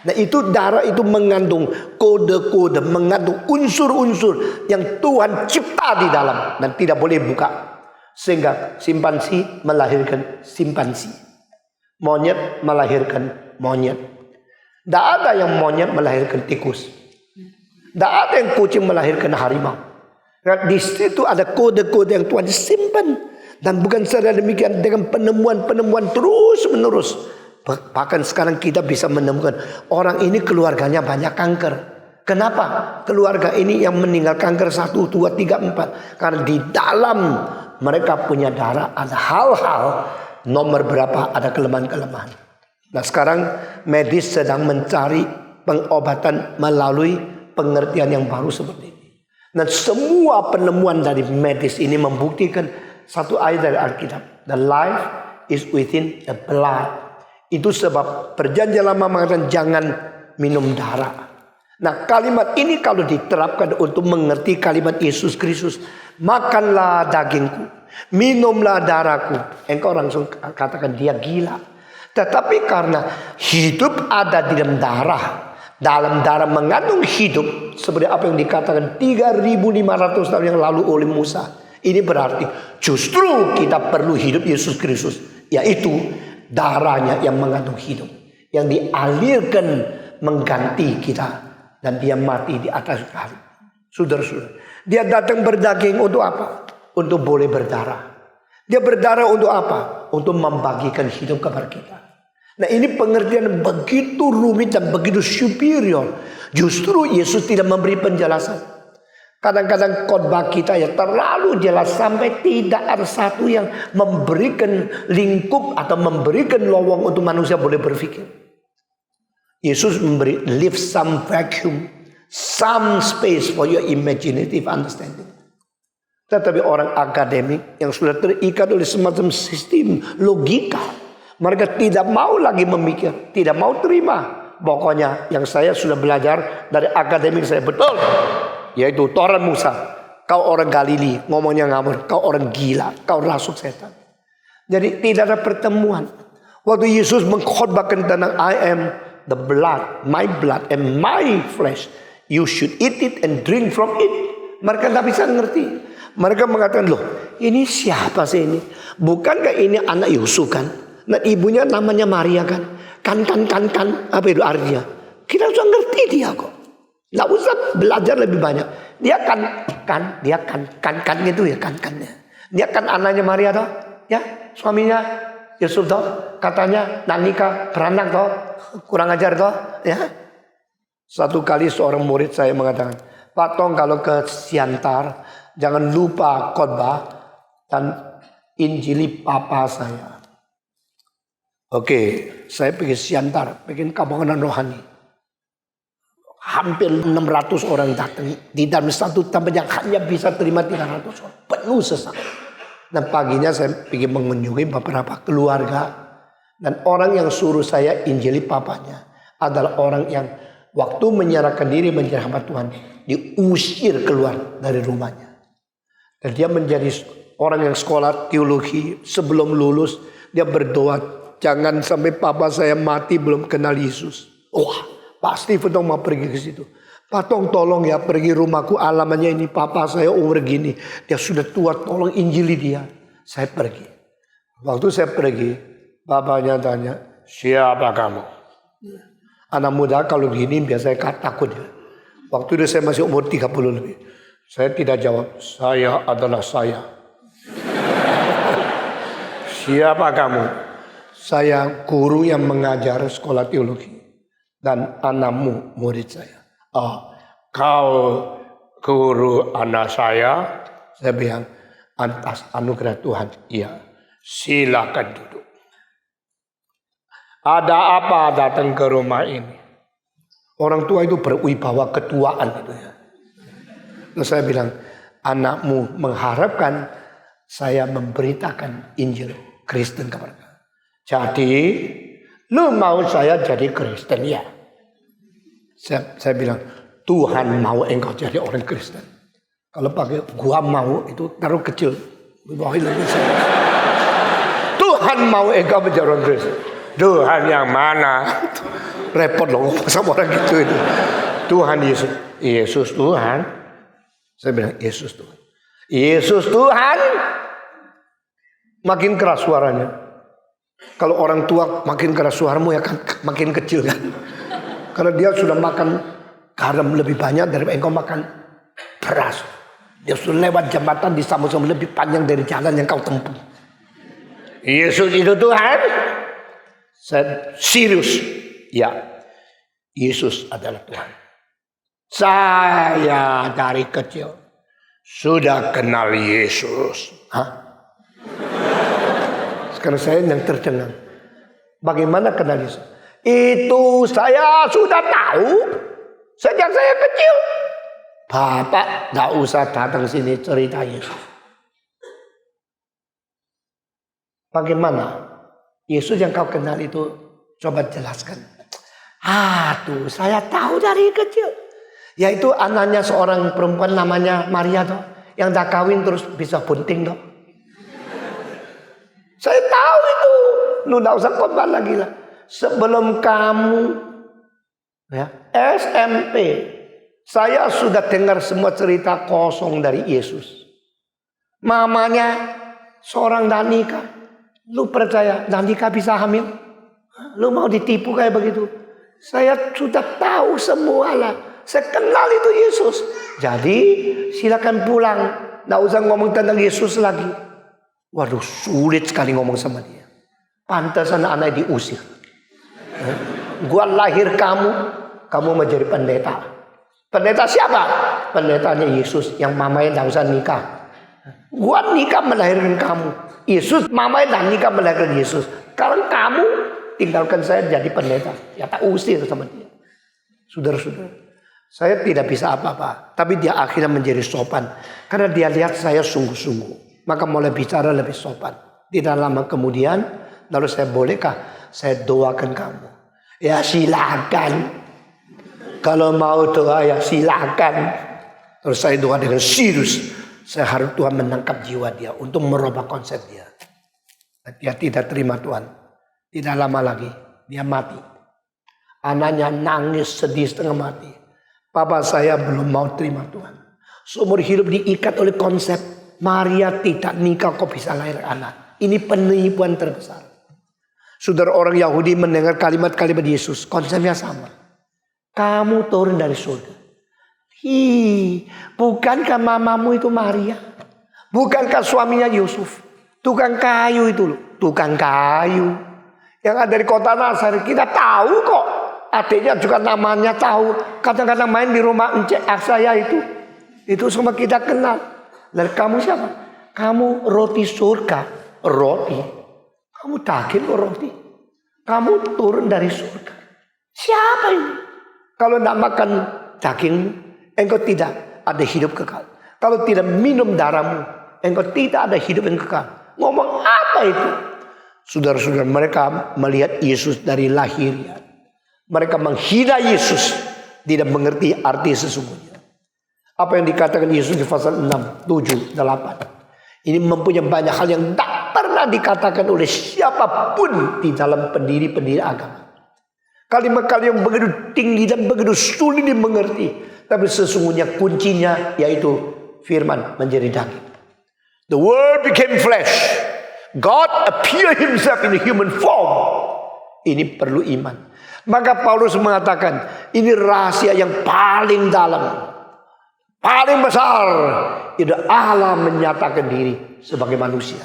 Nah itu darah itu mengandung kode-kode, mengandung unsur-unsur yang Tuhan cipta di dalam dan tidak boleh buka. Sehingga simpansi melahirkan simpansi. Monyet melahirkan monyet. Tidak ada yang monyet melahirkan tikus. Tidak ada yang kucing melahirkan harimau. Di situ ada kode-kode yang Tuhan simpan. Dan bukan saja demikian, dengan penemuan-penemuan terus menerus. Bahkan sekarang kita bisa menemukan orang ini keluarganya banyak kanker. Kenapa? Keluarga ini yang meninggal kanker 1, 2, 3, 4. Karena di dalam mereka punya darah ada hal-hal. Nomor berapa ada kelemahan-kelemahan. Nah sekarang medis sedang mencari pengobatan melalui pengertian yang baru seperti ini. Dan semua penemuan dari medis ini membuktikan satu ayat dari Alkitab. The life is within the blood. Itu sebab perjanjian lama mengatakan jangan minum darah. Nah kalimat ini kalau diterapkan untuk mengerti kalimat Yesus Kristus. Makanlah dagingku, minumlah darahku. Engkau langsung katakan dia gila. Tetapi karena hidup ada di dalam darah mengandung hidup, seperti apa yang dikatakan 3.500 tahun yang lalu oleh Musa. Ini berarti justru kita perlu hidup Yesus Kristus, yaitu darahnya yang mengandung hidup, yang dialirkan mengganti kita, dan dia mati di atas kayu. Saudara-saudara, dia datang berdaging untuk apa? Untuk boleh berdarah. Dia berdarah untuk apa? Untuk membagikan hidup kepada kita. Nah ini pengertian begitu rumit dan begitu superior. Justru Yesus tidak memberi penjelasan. Kadang-kadang khotbah kita ya terlalu jelas sampai tidak ada satu yang memberikan lingkup atau memberikan lowong untuk manusia boleh berpikir. Yesus memberi leave some vacuum, some space for your imaginative understanding. Tetapi orang akademik yang sudah terikat oleh semacam sistem logika, mereka tidak mau lagi memikir, tidak mau terima. Pokoknya yang saya sudah belajar dari akademik saya betul, yaitu Torah Musa. Kau orang Galili, ngomongnya ngawur. Kau orang gila, kau rasuk setan. Jadi tidak ada pertemuan. Waktu Yesus mengkhotbahkan tentang I am the blood and my flesh. You should eat it and drink from it. Mereka tidak bisa ngerti. Mereka mengatakan, loh ini siapa sih ini? Bukankah ini anak Yusuf kan? Nah ibunya namanya Maria kan? Kan. Apa itu artinya? Kita sudah ngerti dia kok. Nggak usah belajar lebih banyak. Dia kan gitu ya kan-kannya. Dia kan anaknya Maria toh, ya suaminya Yusuf toh, katanya Nanika beranak toh, kurang ajar toh, ya. Satu kali seorang murid saya mengatakan, Pak Tong kalau ke Siantar jangan lupa khotbah dan injili papa saya. Oke, saya pergi Siantar, bikin kabangan rohani. Hampir 600 orang datang. Di dalam satu tempat yang hanya bisa terima 300 orang. Penuh sesak. Dan paginya saya pergi mengunjungi beberapa keluarga. Dan orang yang suruh saya injili papanya adalah orang yang waktu menyerahkan diri menjadi hamba Tuhan, diusir keluar dari rumahnya. Dan dia menjadi orang yang sekolah teologi. Sebelum lulus dia berdoa, jangan sampai papa saya mati belum kenal Yesus. Wah, pasti Stephen mau pergi ke situ. Pak Tong tolong ya pergi rumahku, alamannya ini, papa saya umur gini, dia sudah tua, tolong injili dia. Saya pergi. Waktu saya pergi, bapaknya tanya, siapa kamu? Anak muda kalau gini biasanya takut ya. Waktu itu saya masih umur 30 lebih. Saya tidak jawab, saya adalah saya. Siapa kamu? Saya guru yang mengajar sekolah teologi. Dan anakmu murid saya. Oh, kau guru anak saya? Saya bilang, atas anugerah Tuhan. Iya, silakan duduk. Ada apa datang ke rumah ini? Orang tua itu berwibawa ketuaan itu ya. Terus saya bilang, anakmu mengharapkan saya memberitakan Injil Kristen kepada kamu. Jadi, lu mau saya jadi Kristen ya? Saya bilang, Tuhan mau engkau jadi orang Kristen. Kalau pakai gua mau itu taruh kecil. Tuhan mau engkau menjadi orang Kristen. Tuhan yang mana? Repot loh sama orang gitu itu. Tuhan Yesus. Yesus Tuhan. Saya bilang Yesus Tuhan. Yesus Tuhan. Makin keras suaranya. Kalau orang tua makin keras suaramu ya kan makin kecil kan. Karena dia sudah makan garam lebih banyak daripada engkau makan beras. Dia sudah lewat jembatan di sama-sama lebih panjang dari jalan yang kau tempuh. Yesus itu Tuhan. Saya serius. Ya, Yesus adalah Tuhan. Saya dari kecil sudah kenal Yesus. Hah? Sekarang saya yang tercengang. Bagaimana kenal Yesus? Itu saya sudah tahu sejak saya kecil. Bapak gak usah datang sini cerita Yesus. Bagaimana Yesus yang kau kenal itu? Coba jelaskan. Tuh saya tahu dari kecil. Yaitu anaknya seorang perempuan namanya Maria toh, yang dah kawin terus bisa bunting toh. Saya tahu itu. Lu gak usah khotbah lagi lah. Sebelum kamu ya, SMP, saya sudah dengar semua cerita kosong dari Yesus. Mamanya seorang Danika. Lu percaya Danika bisa hamil? Lu mau ditipu kayak begitu? Saya sudah tahu semua lah. Saya kenal itu Yesus. Jadi silakan pulang. Nggak usah ngomong tentang Yesus lagi. Waduh, sulit sekali ngomong sama dia. Pantas anak-anak diusir. Gua lahir kamu menjadi pendeta. Pendeta siapa? Pendetanya Yesus yang mamanya tidak usah nikah. Gua nikah melahirkan kamu. Yesus mamanya dan nikah melahirkan Yesus. Sekarang kamu tinggalkan saya jadi pendeta. Ya tak usir sama dia. Saudara-saudara, saya tidak bisa apa-apa. Tapi dia akhirnya menjadi sopan. Karena dia lihat saya sungguh-sungguh. Maka mulai bicara lebih sopan. Tidak lama kemudian, lalu saya bolehkah saya doakan kamu? Ya silakan. Kalau mau doa ya silakan. Terus saya doa dengan serius. Saya harap Tuhan menangkap jiwa dia untuk merubah konsep dia. Dia tidak terima Tuhan. Tidak lama lagi dia mati. Anaknya nangis sedih setengah mati. Papa saya belum mau terima Tuhan. Seumur hidup diikat oleh konsep Maria tidak nikah kok bisa lahir anak. Ini penipuan terbesar. Saudara, orang Yahudi mendengar kalimat-kalimat Yesus, konsepnya sama. Kamu turun dari surga. Bukankah mamamu itu Maria? Bukankah suaminya Yusuf? Tukang kayu itu loh. Tukang kayu. Yang ada di kota Nazaret. Kita tahu kok. Adiknya juga namanya tahu. Kadang-kadang main di rumah encik saya itu. Itu semua kita kenal. Dan kamu siapa? Kamu roti surga. Roti. Kamu daging kok roti. Kamu turun dari surga. Siapa ini? Kalau tidak makan daging, engkau tidak ada hidup kekal. Kalau tidak minum darahmu, engkau tidak ada hidup yang kekal. Ngomong apa itu? Saudara-saudara, mereka melihat Yesus dari lahirnya. Mereka menghina Yesus. Tidak mengerti arti sesungguhnya. Apa yang dikatakan Yesus di pasal 6, 7, 8. Ini mempunyai banyak hal yang tak pernah dikatakan oleh siapapun di dalam pendiri-pendiri agama. Kalimat-kalimat yang begitu tinggi dan begitu sulit dimengerti. Tapi sesungguhnya kuncinya yaitu firman menjadi daging. The word became flesh. God appeared himself in a human form. Ini perlu iman. Maka Paulus mengatakan ini rahasia yang paling dalam. Paling besar. Itu Allah menyatakan diri sebagai manusia.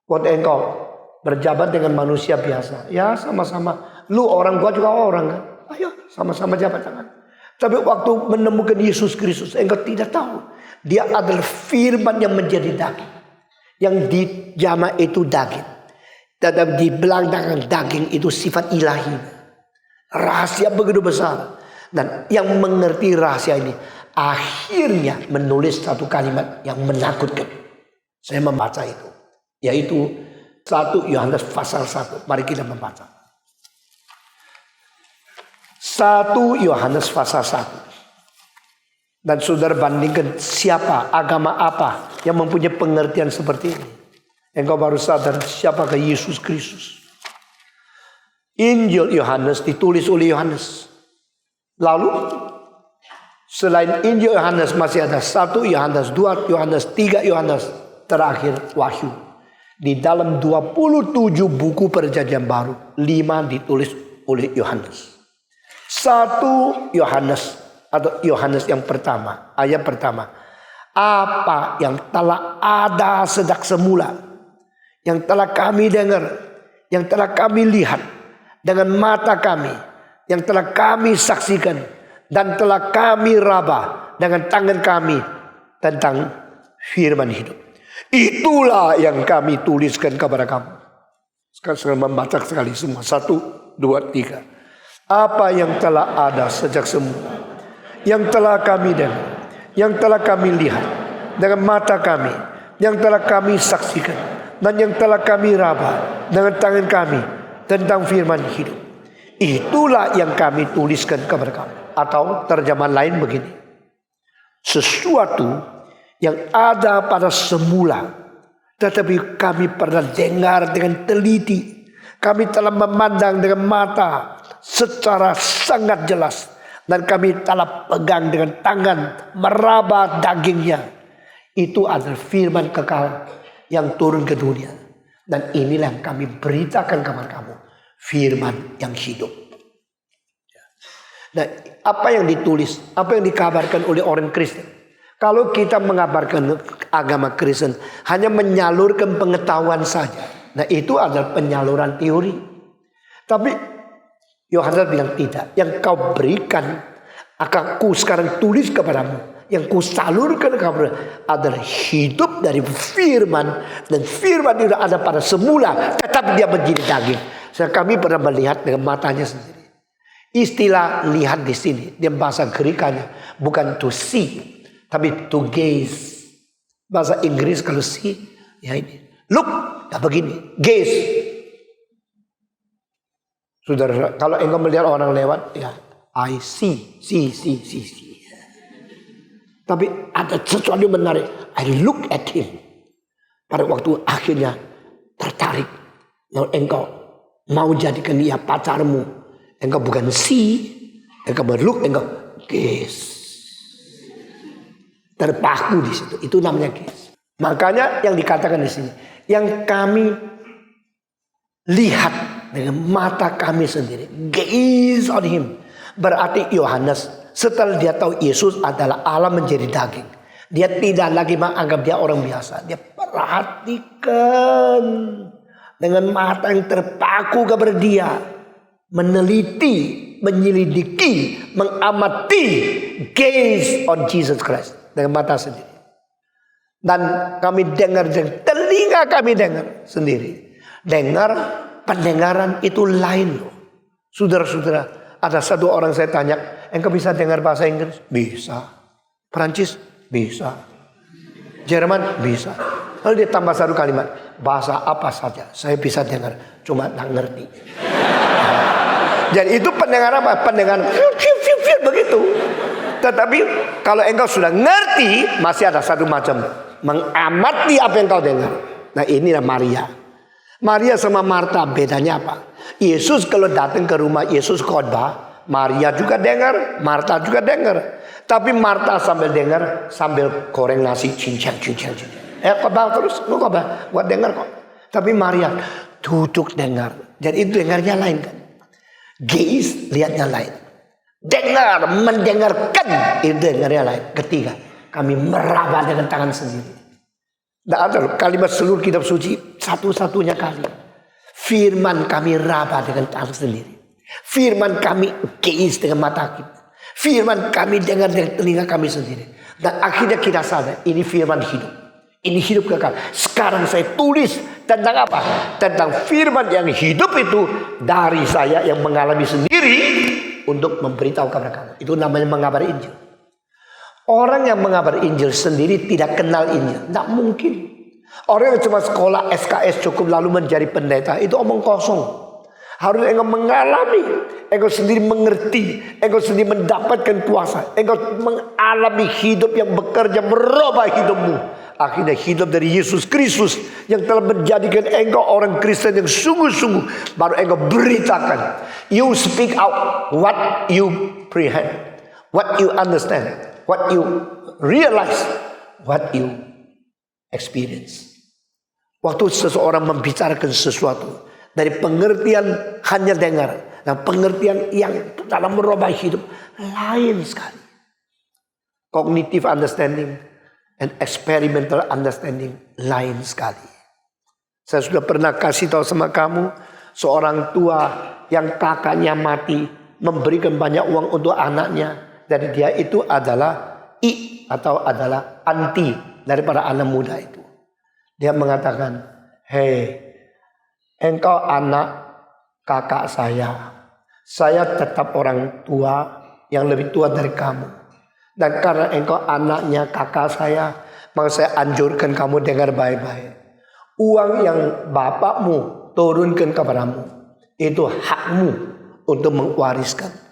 Buat engkau berjabat dengan manusia biasa. Ya sama-sama. Lu orang, gua juga orang kan. Ayo sama-sama jabat tangan. Tapi waktu menemukan Yesus Kristus, engkau tidak tahu. Dia adalah firman yang menjadi daging. Yang dijama itu daging. Tetapi di belakang daging itu sifat ilahi. Rahasia begitu besar. Dan yang mengerti rahasia ini akhirnya menulis satu kalimat yang menakutkan. Saya membaca itu. Yaitu 1 Yohanes pasal 1. Mari kita membaca. 1 Yohanes pasal 1. Dan saudara bandingkan siapa, agama apa yang mempunyai pengertian seperti ini. Engkau baru sadar siapakah Yesus Kristus. Injil Yohanes ditulis oleh Yohanes. Lalu selain Injil Yohanes masih ada 1 Yohanes, 2 Yohanes, 3 Yohanes. Terakhir Wahyu. Di dalam 27 buku perjanjian baru, 5 ditulis oleh Yohanes. 1 Yohanes atau Yohanes yang pertama, ayat pertama. Apa yang telah ada sejak semula, yang telah kami dengar, yang telah kami lihat dengan mata kami, yang telah kami saksikan dan telah kami raba dengan tangan kami tentang firman hidup. Itulah yang kami tuliskan kepada kamu. Sekarang membaca sekali semua. 1, 2, 3. Apa yang telah ada sejak semula, yang telah kami dengar, yang telah kami lihat dengan mata kami, yang telah kami saksikan dan yang telah kami raba dengan tangan kami tentang firman hidup. Itulah yang kami tuliskan kepada kamu. Atau terjemahan lain begini. Sesuatu yang ada pada semula, tetapi kami pernah dengar dengan teliti. Kami telah memandang dengan mata secara sangat jelas. Dan kami telah pegang dengan tangan, meraba dagingnya. Itu adalah firman kekal yang turun ke dunia. Dan inilah yang kami beritakan kepada kamu. Firman yang hidup. Nah, apa yang ditulis, apa yang dikabarkan oleh orang Kristen. Kalau kita mengabarkan agama Kristen hanya menyalurkan pengetahuan saja. Nah, itu adalah penyaluran teori. Tapi Yohanes bilang tidak. Yang kau berikan akan ku sekarang tulis kepadamu. Yang ku salurkan kepadamu adalah hidup dari firman. Dan firman itu ada pada semula. Tetapi dia menjadi daging. Kami pernah melihat dengan matanya sendiri. Istilah lihat di sini. Dia bahasa Grekanya. Bukan to see. Tapi to gaze. Bahasa Inggris kalau see. Ya ini. Look. Ya begini. Gaze. Saudara, kalau engkau melihat orang lewat, ya, I see. Tapi ada sesuatu yang menarik. I look at him. Pada waktu akhirnya tertarik. Lalu engkau mau jadikan dia pacarmu. Engkau bukan see. Engkau berlook, engkau gaze. Terpaku di situ. Itu namanya gaze. Makanya yang dikatakan di sini. Yang kami lihat dengan mata kami sendiri. Gaze on him. Berarti Yohanes setelah dia tahu Yesus adalah Allah menjadi daging. Dia tidak lagi menganggap dia orang biasa. Dia perhatikan dengan mata yang terpaku kepada dia. Meneliti, menyelidiki, mengamati. Gaze on Jesus Christ. Dengan mata sendiri. Dan kami dengar, telinga kami dengar sendiri. Dengar, pendengaran itu lain loh. Saudara-saudara, ada satu orang saya tanya, engkau bisa dengar bahasa Inggris? Bisa. Perancis? Bisa. Jerman? Bisa. Lalu dia tambah satu kalimat, bahasa apa saja saya bisa dengar, cuma tak ngerti. Jadi itu pendengaran apa? Pendengaran begitu. Tetapi kalau engkau sudah ngerti, masih ada satu macam mengamati apa yang kau dengar. Nah inilah Maria. Maria sama Marta bedanya apa? Yesus kalau datang ke rumah Yesus khotbah, Maria juga dengar, Marta juga dengar. Tapi Marta sambil dengar, sambil goreng nasi cincang. Khotbah terus, lu khotbah, buat dengar kok. Tapi Maria duduk dengar. Jadi itu dengarnya lain kan. Gaze lihatnya lain. Dengar, mendengarkan itu dengarnya lain. Ketiga, kami meraba dengan tangan sendiri. Tidak ada kalimat seluruh kitab suci satu-satunya kali. Firman kami raba dengan tangan sendiri. Firman kami gaze dengan mata kita. Firman kami dengar dengan telinga kami sendiri. Dan akhirnya kita sadar ini firman hidup. Ini hidup kekal. Sekarang saya tulis tentang apa? Tentang firman yang hidup itu dari saya yang mengalami sendiri untuk memberitahu kepada kamu. Itu namanya mengabari Injil. Orang yang mengabar Injil sendiri tidak kenal Injil. Tidak mungkin. Orang yang cuma sekolah SKS cukup lalu menjadi pendeta. Itu omong kosong. Harus engkau mengalami. Engkau sendiri mengerti. Engkau sendiri mendapatkan kuasa. Engkau mengalami hidup yang bekerja merubah hidupmu. Akhirnya hidup dari Yesus Kristus. Yang telah menjadikan engkau orang Kristen yang sungguh-sungguh. Baru engkau beritakan. You speak out what you prehend. What you understand. What you realize, what you experience. Waktu seseorang membicarakan sesuatu dari pengertian hanya dengar, dan pengertian yang dalam merubah hidup lain sekali. Cognitive understanding and experimental understanding lain sekali. Saya sudah pernah kasih tahu sama kamu, seorang tua yang kakaknya mati memberikan banyak uang untuk anaknya. Jadi dia itu adalah atau adalah anti daripada anak muda itu. Dia mengatakan, hei, engkau anak kakak saya. Saya tetap orang tua yang lebih tua dari kamu. Dan karena engkau anaknya kakak saya, maka saya anjurkan kamu dengar baik-baik. Uang yang bapakmu turunkan kepadamu, itu hakmu untuk mewariskan.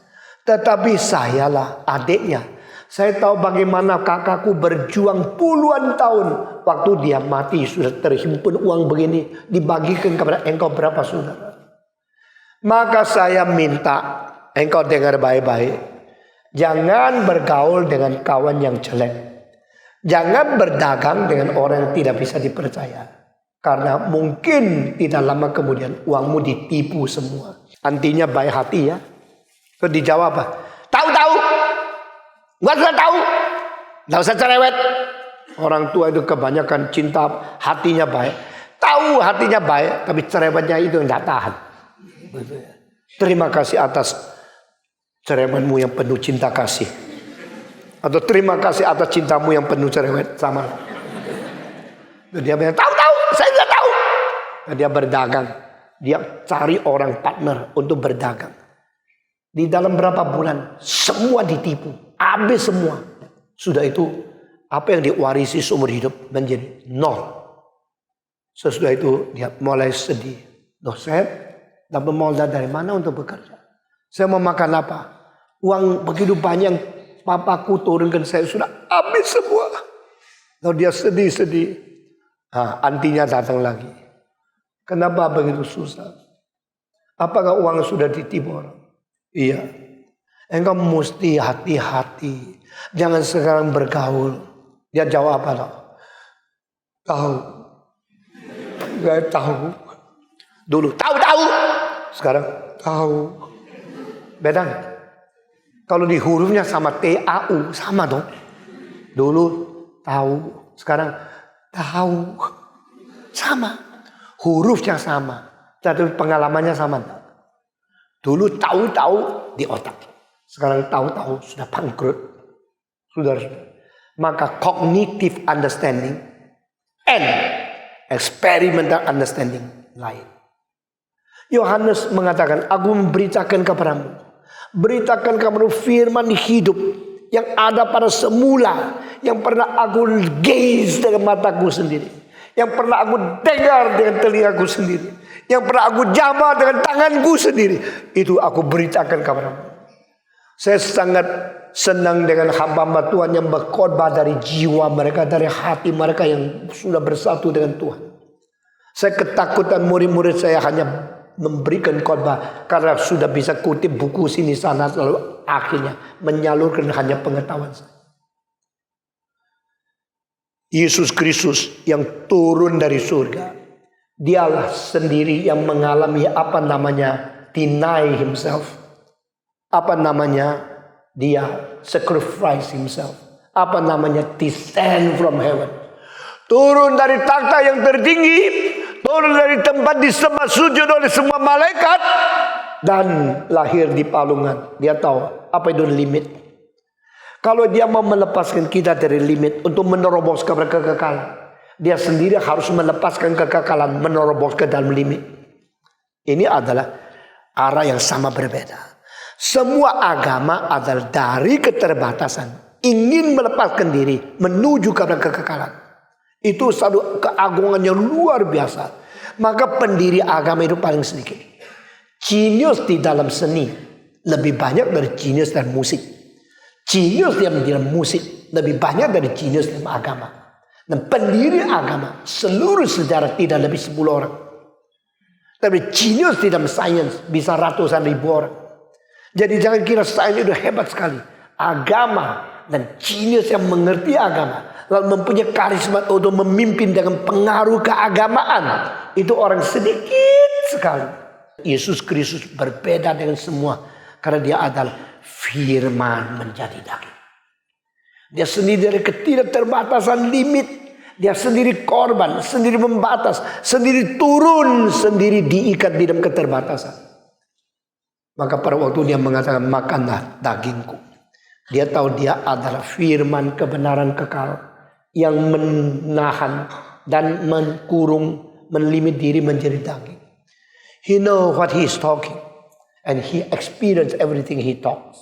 Tetapi sayalah adiknya. Saya tahu bagaimana kakakku berjuang puluhan tahun. Waktu dia mati sudah terhimpun uang begini. Dibagikan kepada engkau berapa saudara. Maka saya minta engkau dengar baik-baik. Jangan bergaul dengan kawan yang jelek. Jangan berdagang dengan orang yang tidak bisa dipercaya. Karena mungkin tidak lama kemudian uangmu ditipu semua. Artinya baik hati ya. Terus dijawab apa? Tahu. Gak usah tahu. Gak usah cerewet. Orang tua itu kebanyakan cinta hatinya baik. Tahu hatinya baik. Tapi cerewetnya itu gak tahan. Terima kasih atas ceremanmu yang penuh cinta kasih. Atau terima kasih atas cintamu yang penuh cerewet sama. Dan dia bilang, tahu, saya tidak tahu. Dan dia berdagang. Dia cari orang partner untuk berdagang. Di dalam berapa bulan, semua ditipu. Habis semua. Sudah itu, apa yang diwarisi seumur hidup menjadi nol. Sesudah itu, dia mulai sedih. Loh, saya dapat modal dari mana untuk bekerja? Saya mau makan apa? Uang begitu banyak yang papaku turunkan saya sudah habis semua. Lalu dia sedih-sedih. Antinya datang lagi. Kenapa begitu susah? Apakah uang sudah ditipu orang? Iya. Engkau mesti hati-hati. Jangan sekarang bergaul. Dia jawab apa? Tahu. Gak tahu. Dulu tahu. Sekarang tahu. Beda nggak? Kalau di hurufnya sama TAU sama dong. Dulu tahu, sekarang tahu. Sama. Hurufnya sama. Tapi pengalamannya sama. Dulu tahu di otak. Sekarang tahu sudah bangkrut. Sudah. Maka cognitive understanding and experimental understanding lain. Yohanes mengatakan, aku memberitakan kepadamu. Beritakan kepadamu firman hidup yang ada pada semula. Yang pernah aku gaze dengan mataku sendiri. Yang pernah aku dengar dengan telingaku sendiri. Yang pernah aku jamah dengan tanganku sendiri. Itu aku beritakan kepadamu. Saya sangat senang dengan hamba-hamba Tuhan yang berkhotbah dari jiwa mereka. Dari hati mereka yang sudah bersatu dengan Tuhan. Saya ketakutan murid-murid saya hanya memberikan khotbah karena sudah bisa kutip buku sini sana, lalu akhirnya menyalurkan hanya pengetahuan saya. Yesus Kristus yang turun dari surga, dialah sendiri yang mengalami apa namanya deny himself, apa namanya dia sacrifice himself, apa namanya descend from heaven, turun dari takhta yang tertinggi, turun dari tempat disembah sujud oleh semua malaikat, dan lahir di palungan. Dia tahu apa itu limit. Kalau dia mau melepaskan kita dari limit untuk menerobos ke kekekalan, dia sendiri harus melepaskan kekekalan, menerobos ke dalam limit. Ini adalah arah yang sama berbeda. Semua agama adalah dari keterbatasan, ingin melepaskan diri menuju kepada kekekalan. Itu satu keagungan yang luar biasa. Maka pendiri agama itu paling sedikit. Genius di dalam seni lebih banyak dari genius dalam musik. Genius dalam musik lebih banyak dari genius dalam agama. Dan pendiri agama seluruh sejarah tidak lebih 10 orang. Tapi genius di dalam sains bisa ratusan ribu orang. Jadi jangan kira sains itu hebat sekali. Agama dan genius yang mengerti agama, lalu mempunyai karisma untuk memimpin dengan pengaruh keagamaan, itu orang sedikit sekali. Yesus Kristus berbeda dengan semua karena dia adalah firman menjadi daging. Dia sendiri dari ketidakterbatasan limit. Dia sendiri korban, sendiri membatas, sendiri turun, sendiri diikat di dalam keterbatasan. Maka pada waktu dia mengatakan makanlah dagingku, dia tahu dia adalah firman kebenaran kekal yang menahan dan mengkurung, melimit diri menjadi daging. He know what he is talking and he experience everything he talks.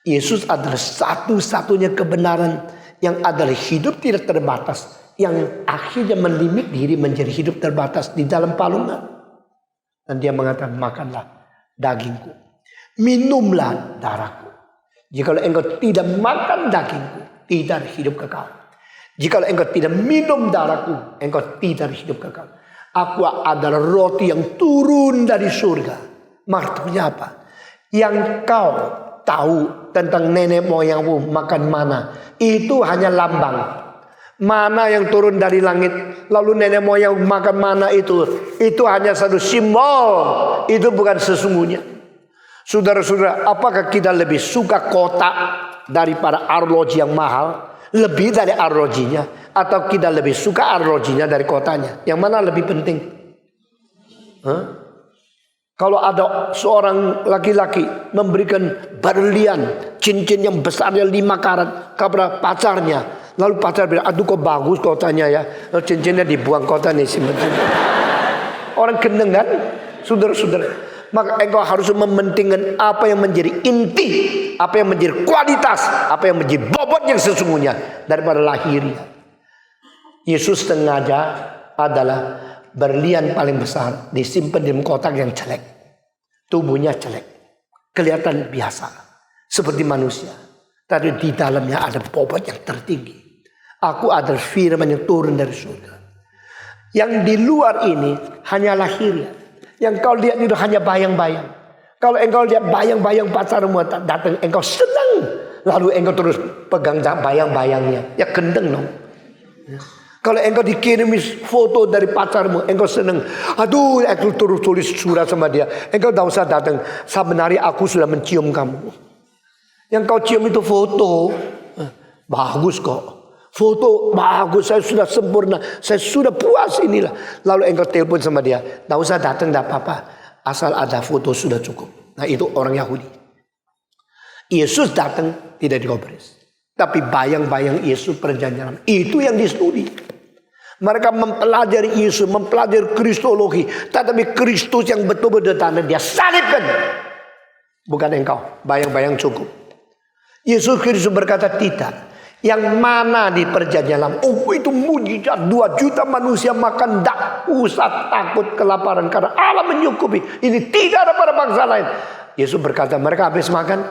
Yesus adalah satu-satunya kebenaran yang adalah hidup tidak terbatas, yang akhirnya melimit diri menjadi hidup terbatas di dalam palungan. Dan dia mengatakan makanlah dagingku, minumlah darahku. Jikalau engkau tidak makan dagingku, tidak hidup kekal. Jikalau engkau tidak minum darahku, engkau tidak hidup kekal. Aku adalah roti yang turun dari surga. Maksudnya apa? Yang kau tahu tentang nenek moyangmu makan mana, itu hanya lambang. Mana yang turun dari langit, lalu nenek moyang makan mana itu hanya satu simbol. Itu bukan sesungguhnya. Saudara-saudara, apakah kita lebih suka kotak daripada arloji yang mahal? Lebih dari arlojinya? Atau kita lebih suka arlojinya dari kotanya? Yang mana lebih penting? Kalau ada seorang laki-laki memberikan berlian, cincin yang besarnya 5 karat kepada pacarnya. Lalu pacar bilang, aduh kok bagus kotanya ya. Lalu cincinnya dibuang kota nih simpen. Orang gendeng kan? Saudara-saudara. Maka engkau harus mementingkan apa yang menjadi inti, apa yang menjadi kualitas, apa yang menjadi bobot yang sesungguhnya daripada lahiriah. Yesus sengaja adalah berlian paling besar disimpan di kotak yang jelek. Tubuhnya jelek, kelihatan biasa seperti manusia, tapi di dalamnya ada bobot yang tertinggi. Aku adalah firman yang turun dari surga. Yang di luar ini hanya lahiriah. Yang kau lihat itu hanya bayang-bayang. Kalau engkau lihat bayang-bayang pacarmu datang, engkau senang. Lalu engkau terus pegang bayang-bayangnya, ya gendeng dong. Kalau engkau dikirimi foto dari pacarmu, engkau senang. Aduh, aku terus tulis surat sama dia. Engkau tidak usah datang. Sebenarnya aku sudah mencium kamu. Yang kau cium itu foto. Bagus kok. Foto bagus, saya sudah sempurna. Saya sudah puas inilah. Lalu engkau telepon sama dia. Tidak usah datang, tidak apa-apa. Asal ada foto sudah cukup. Nah itu orang Yahudi. Yesus datang tidak dikopres. Tapi bayang-bayang Yesus perjanjian itu yang distudi. Mereka mempelajari Yesus, mempelajari kristologi. Tetapi Kristus yang betul-betul datang dia salibkan. Bukan engkau, bayang-bayang cukup. Yesus Kristus berkata tidak. Yang mana di perjanjian lama? Oh itu mujizat 2 juta manusia makan, tidak usah takut kelaparan karena Allah menyukupi. Ini tidak ada pada bangsa lain. Yesus berkata mereka habis makan,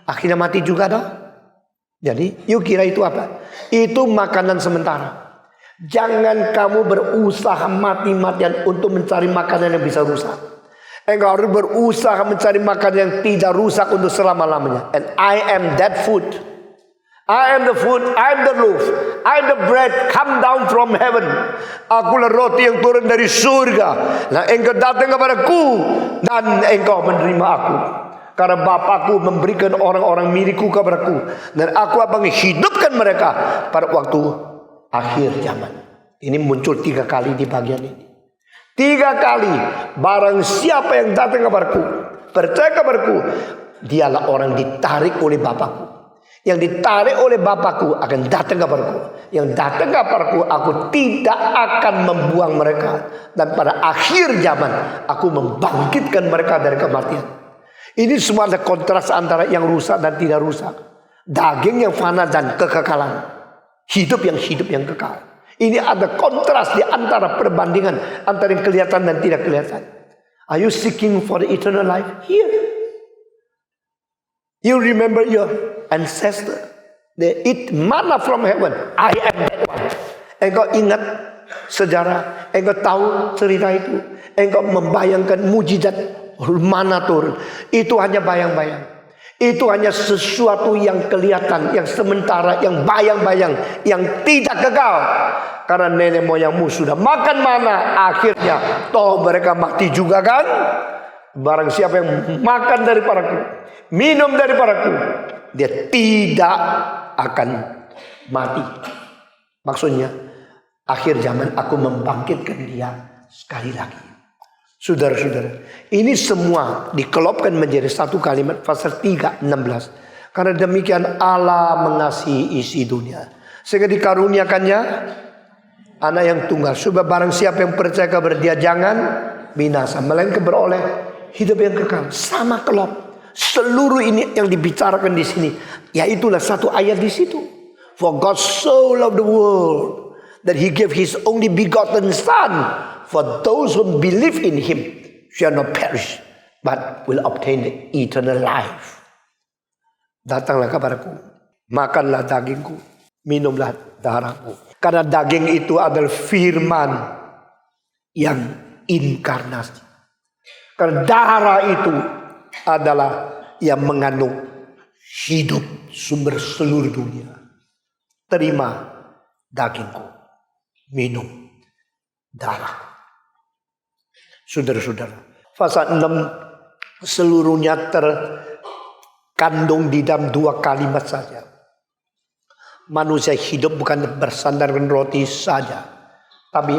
akhirnya mati juga dong. Jadi yuk kira itu apa? Itu makanan sementara. Jangan kamu berusaha mati-matian untuk mencari makanan yang bisa rusak. Engkau harus berusaha mencari makanan yang tidak rusak untuk selama-lamanya. And I am that food. I am the food, I am the loaf, I am the bread come down from heaven. Akulah roti yang turun dari surga. Nah engkau datang kepadaku dan engkau menerima aku. Karena Bapakku memberikan orang-orang milikku kepadaku. Dan aku akan menghidupkan mereka pada waktu akhir zaman. Ini muncul 3 kali di bagian ini. 3 kali. Barang siapa yang datang kepadaku, percaya kepadaku, dialah orang ditarik oleh Bapakku. Yang ditarik oleh Bapakku akan datang kepadaku. Yang datang kepadaku, aku tidak akan membuang mereka. Dan pada akhir zaman, aku membangkitkan mereka dari kematian. Ini semua ada kontras antara yang rusak dan tidak rusak. Daging yang fana dan kekekalan. Hidup yang kekal. Ini ada kontras di antara perbandingan antara yang kelihatan dan tidak kelihatan. Are you seeking for the eternal life? Here. You remember your ancestor. They eat manna from heaven. I am that one. Engkau ingat sejarah. Engkau tahu cerita itu. Engkau membayangkan mujizat manna turun. Itu hanya bayang-bayang. Itu hanya sesuatu yang kelihatan, yang sementara, yang bayang-bayang, yang tidak kekal. Karena nenek moyangmu sudah makan mana, akhirnya toh mereka mati juga kan? Barang siapa yang makan daripadaku, minum daripadaku, dia tidak akan mati. Maksudnya, akhir zaman aku membangkitkan dia sekali lagi. Saudara-saudara, ini semua dikelopkan menjadi satu kalimat pasal 3:16. Karena demikian Allah mengasihi isi dunia sehingga dikaruniakannya anak yang tunggal, supaya barang siapa yang percaya kepada dia jangan binasa, melainkan beroleh hidup yang kekal. Sama kelop. Seluruh ini yang dibicarakan di sini, yaitulah satu ayat di situ. For God so loved the world that He gave His only begotten Son. For those who believe in Him shall not perish, but will obtain the eternal life. Datanglah kepadaku, makanlah dagingku, minumlah darahku. Karena daging itu adalah firman yang inkarnasi. Karena darah itu adalah yang mengandung hidup sumber seluruh dunia. Terima dagingku, minum darah. Saudara-saudara, pasal 6 seluruhnya terkandung di dalam 2 kalimat saja. Manusia hidup bukan bersandarkan roti saja, tapi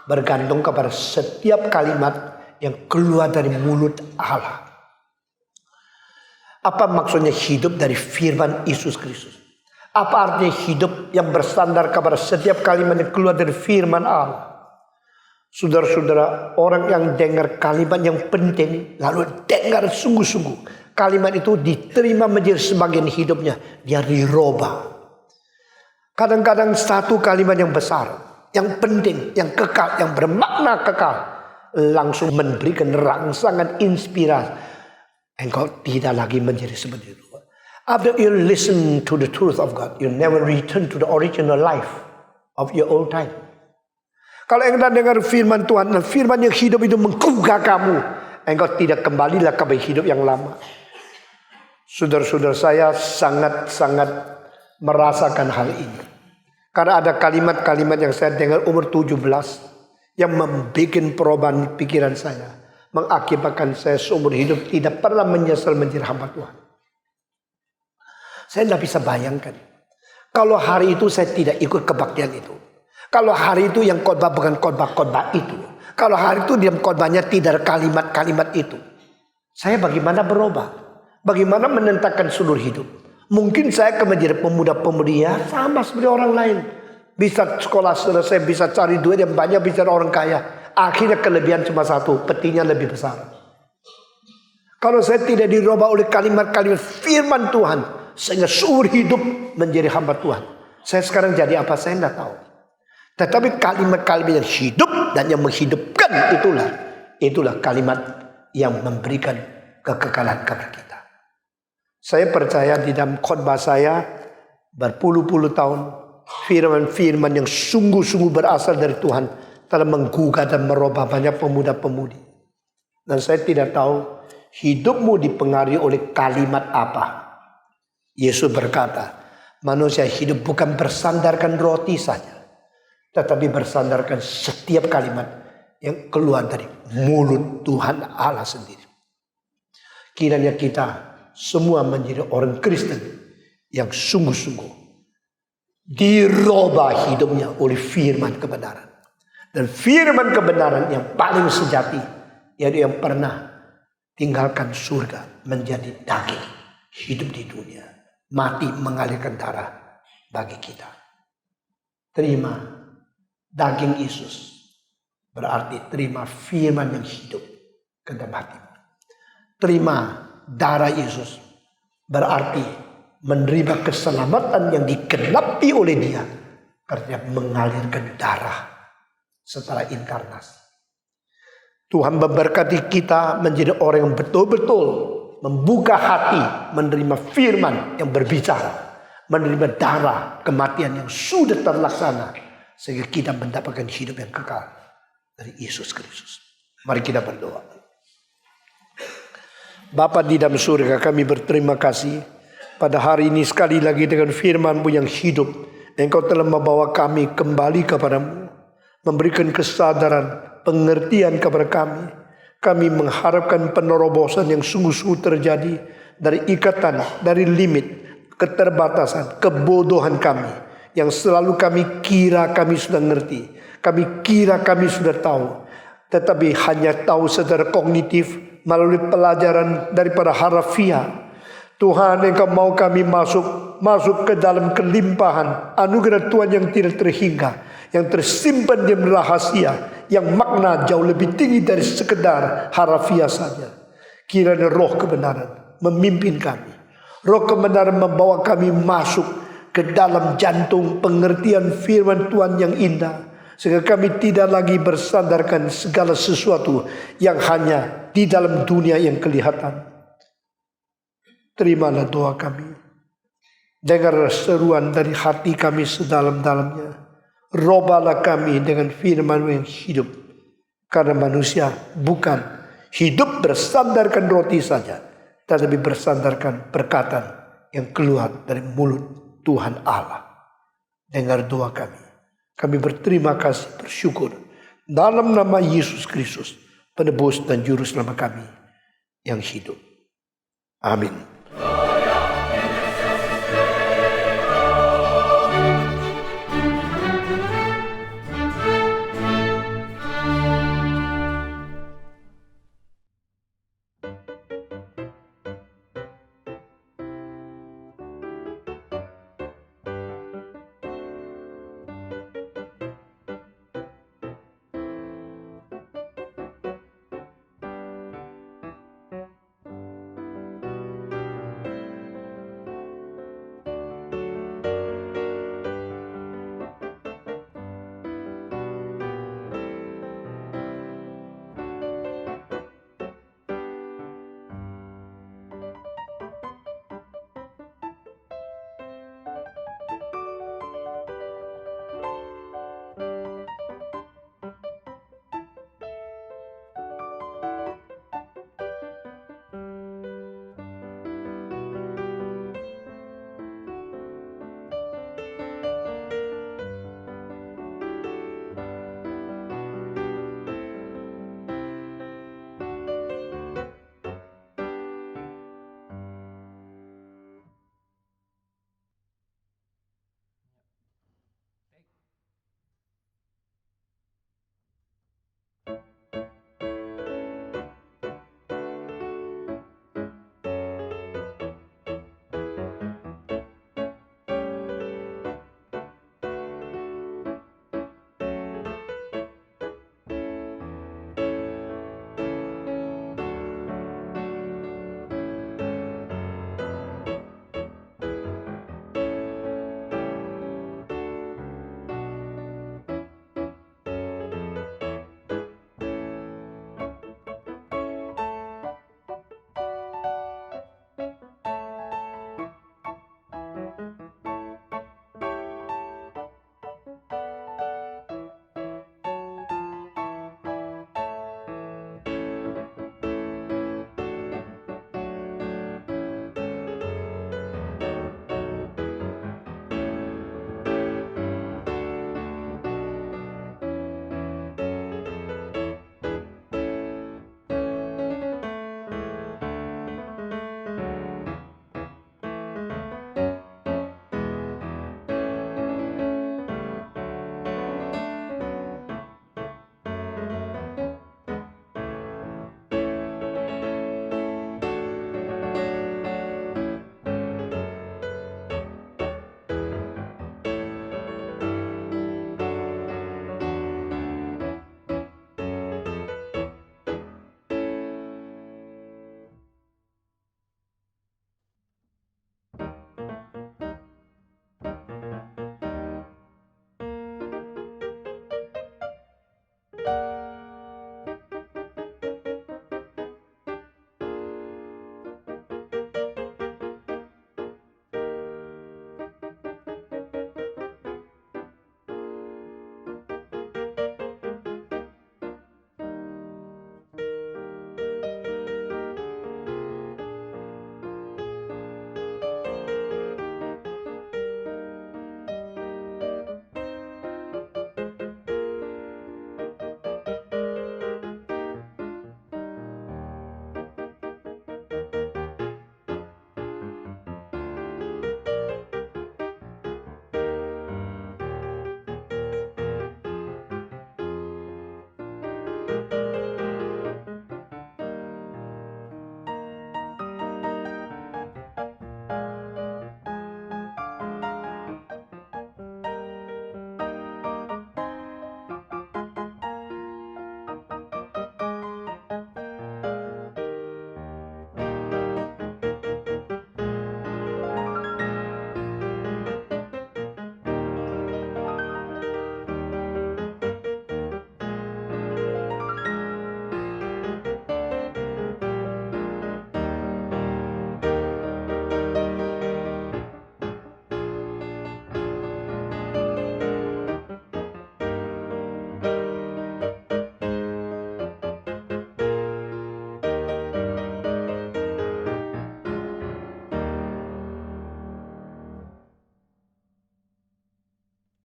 bergantung kepada setiap kalimat yang keluar dari mulut Allah. Apa maksudnya hidup dari firman Yesus Kristus? Apa artinya hidup yang bersandar kepada setiap kalimat yang keluar dari firman Allah? Saudara-saudara, orang yang dengar kalimat yang penting, lalu dengar sungguh-sungguh, kalimat itu diterima menjadi sebagian hidupnya, dia dirubah. Kadang-kadang satu kalimat yang besar, yang penting, yang kekal, yang bermakna kekal, langsung memberikan rangsangan inspirasi. Engkau tidak lagi menjadi seperti itu. After you listen to the truth of God, you never return to the original life of your old time. Kalau engkau dengar firman Tuhan, dan firman yang hidup itu menggugah kamu, engkau tidak kembalilah ke hidup yang lama. Saudara-saudara, saya sangat-sangat merasakan hal ini. Karena ada kalimat-kalimat yang saya dengar umur 17 yang membuat perubahan pikiran saya. Mengakibatkan saya seumur hidup tidak pernah menyesal menjadi hamba Tuhan. Saya tidak bisa bayangkan. Kalau hari itu saya tidak ikut kebaktian itu. Kalau hari itu yang khotbah bukan khotbah itu. Kalau hari itu dalam khotbahnya tidak ada kalimat-kalimat itu. Saya bagaimana berubah? Bagaimana menentangkan seluruh hidup? Mungkin saya akan menjadi pemuda-pemudi ya sama seperti orang lain. Bisa sekolah selesai, bisa cari duit yang banyak, bisa orang kaya. Akhirnya kelebihan cuma satu, petinya lebih besar. Kalau saya tidak dirubah oleh kalimat-kalimat firman Tuhan, sehingga seumur hidup menjadi hamba Tuhan, saya sekarang jadi apa saya tidak tahu. Tetapi kalimat-kalimat yang hidup dan yang menghidupkan itulah kalimat yang memberikan kekekalan kepada kita. Saya percaya di dalam khotbah saya berpuluh-puluh tahun, firman-firman yang sungguh-sungguh berasal dari Tuhan telah menggugah dan merubah banyak pemuda-pemudi. Dan saya tidak tahu hidupmu dipengaruhi oleh kalimat apa. Yesus berkata, manusia hidup bukan bersandarkan roti saja, tetapi bersandarkan setiap kalimat yang keluar dari mulut Tuhan Allah sendiri. Kiranya kita semua menjadi orang Kristen yang sungguh-sungguh dirubah hidupnya oleh firman kebenaran. Dan firman kebenaran yang paling sejati, yaitu yang pernah tinggalkan surga menjadi daging, hidup di dunia, mati mengalirkan darah bagi kita. Terima daging Yesus, berarti terima firman yang hidup ke dalam hatimu. Terima darah Yesus, berarti menerima keselamatan yang digenapi oleh Dia karena mengalirkan darah setelah inkarnasi. Tuhan memberkati kita menjadi orang yang betul-betul membuka hati, menerima firman yang berbicara, menerima darah kematian yang sudah terlaksana, sehingga kita mendapatkan hidup yang kekal dari Yesus Kristus. Mari kita berdoa. Bapa di dalam surga, kami berterima kasih pada hari ini sekali lagi dengan firman-Mu yang hidup. Engkau telah membawa kami kembali kepadamu, memberikan kesadaran, pengertian kepada kami. Kami mengharapkan penerobosan yang sungguh-sungguh terjadi dari ikatan, dari limit, keterbatasan, kebodohan kami. Yang selalu kami kira kami sudah ngerti. Kami kira kami sudah tahu. Tetapi hanya tahu secara kognitif melalui pelajaran daripada harafiah. Tuhan, Engkau mau kami masuk ke dalam kelimpahan anugerah Tuhan yang tidak terhingga, yang tersimpan di rahasia, yang makna jauh lebih tinggi dari sekedar harafiah saja. Kiranya roh kebenaran memimpin kami. Roh kebenaran membawa kami masuk ke dalam jantung pengertian firman Tuhan yang indah, sehingga kami tidak lagi bersandarkan segala sesuatu yang hanya di dalam dunia yang kelihatan. Terimalah doa kami. Dengar seruan dari hati kami sedalam-dalamnya. Robalah kami dengan firman yang hidup. Karena manusia bukan hidup bersandarkan roti saja, tetapi bersandarkan perkataan yang keluar dari mulut Tuhan Allah. Dengar doa kami. Kami berterima kasih, bersyukur dalam nama Yesus Kristus, penebus dan juru selamat kami yang hidup. Amin.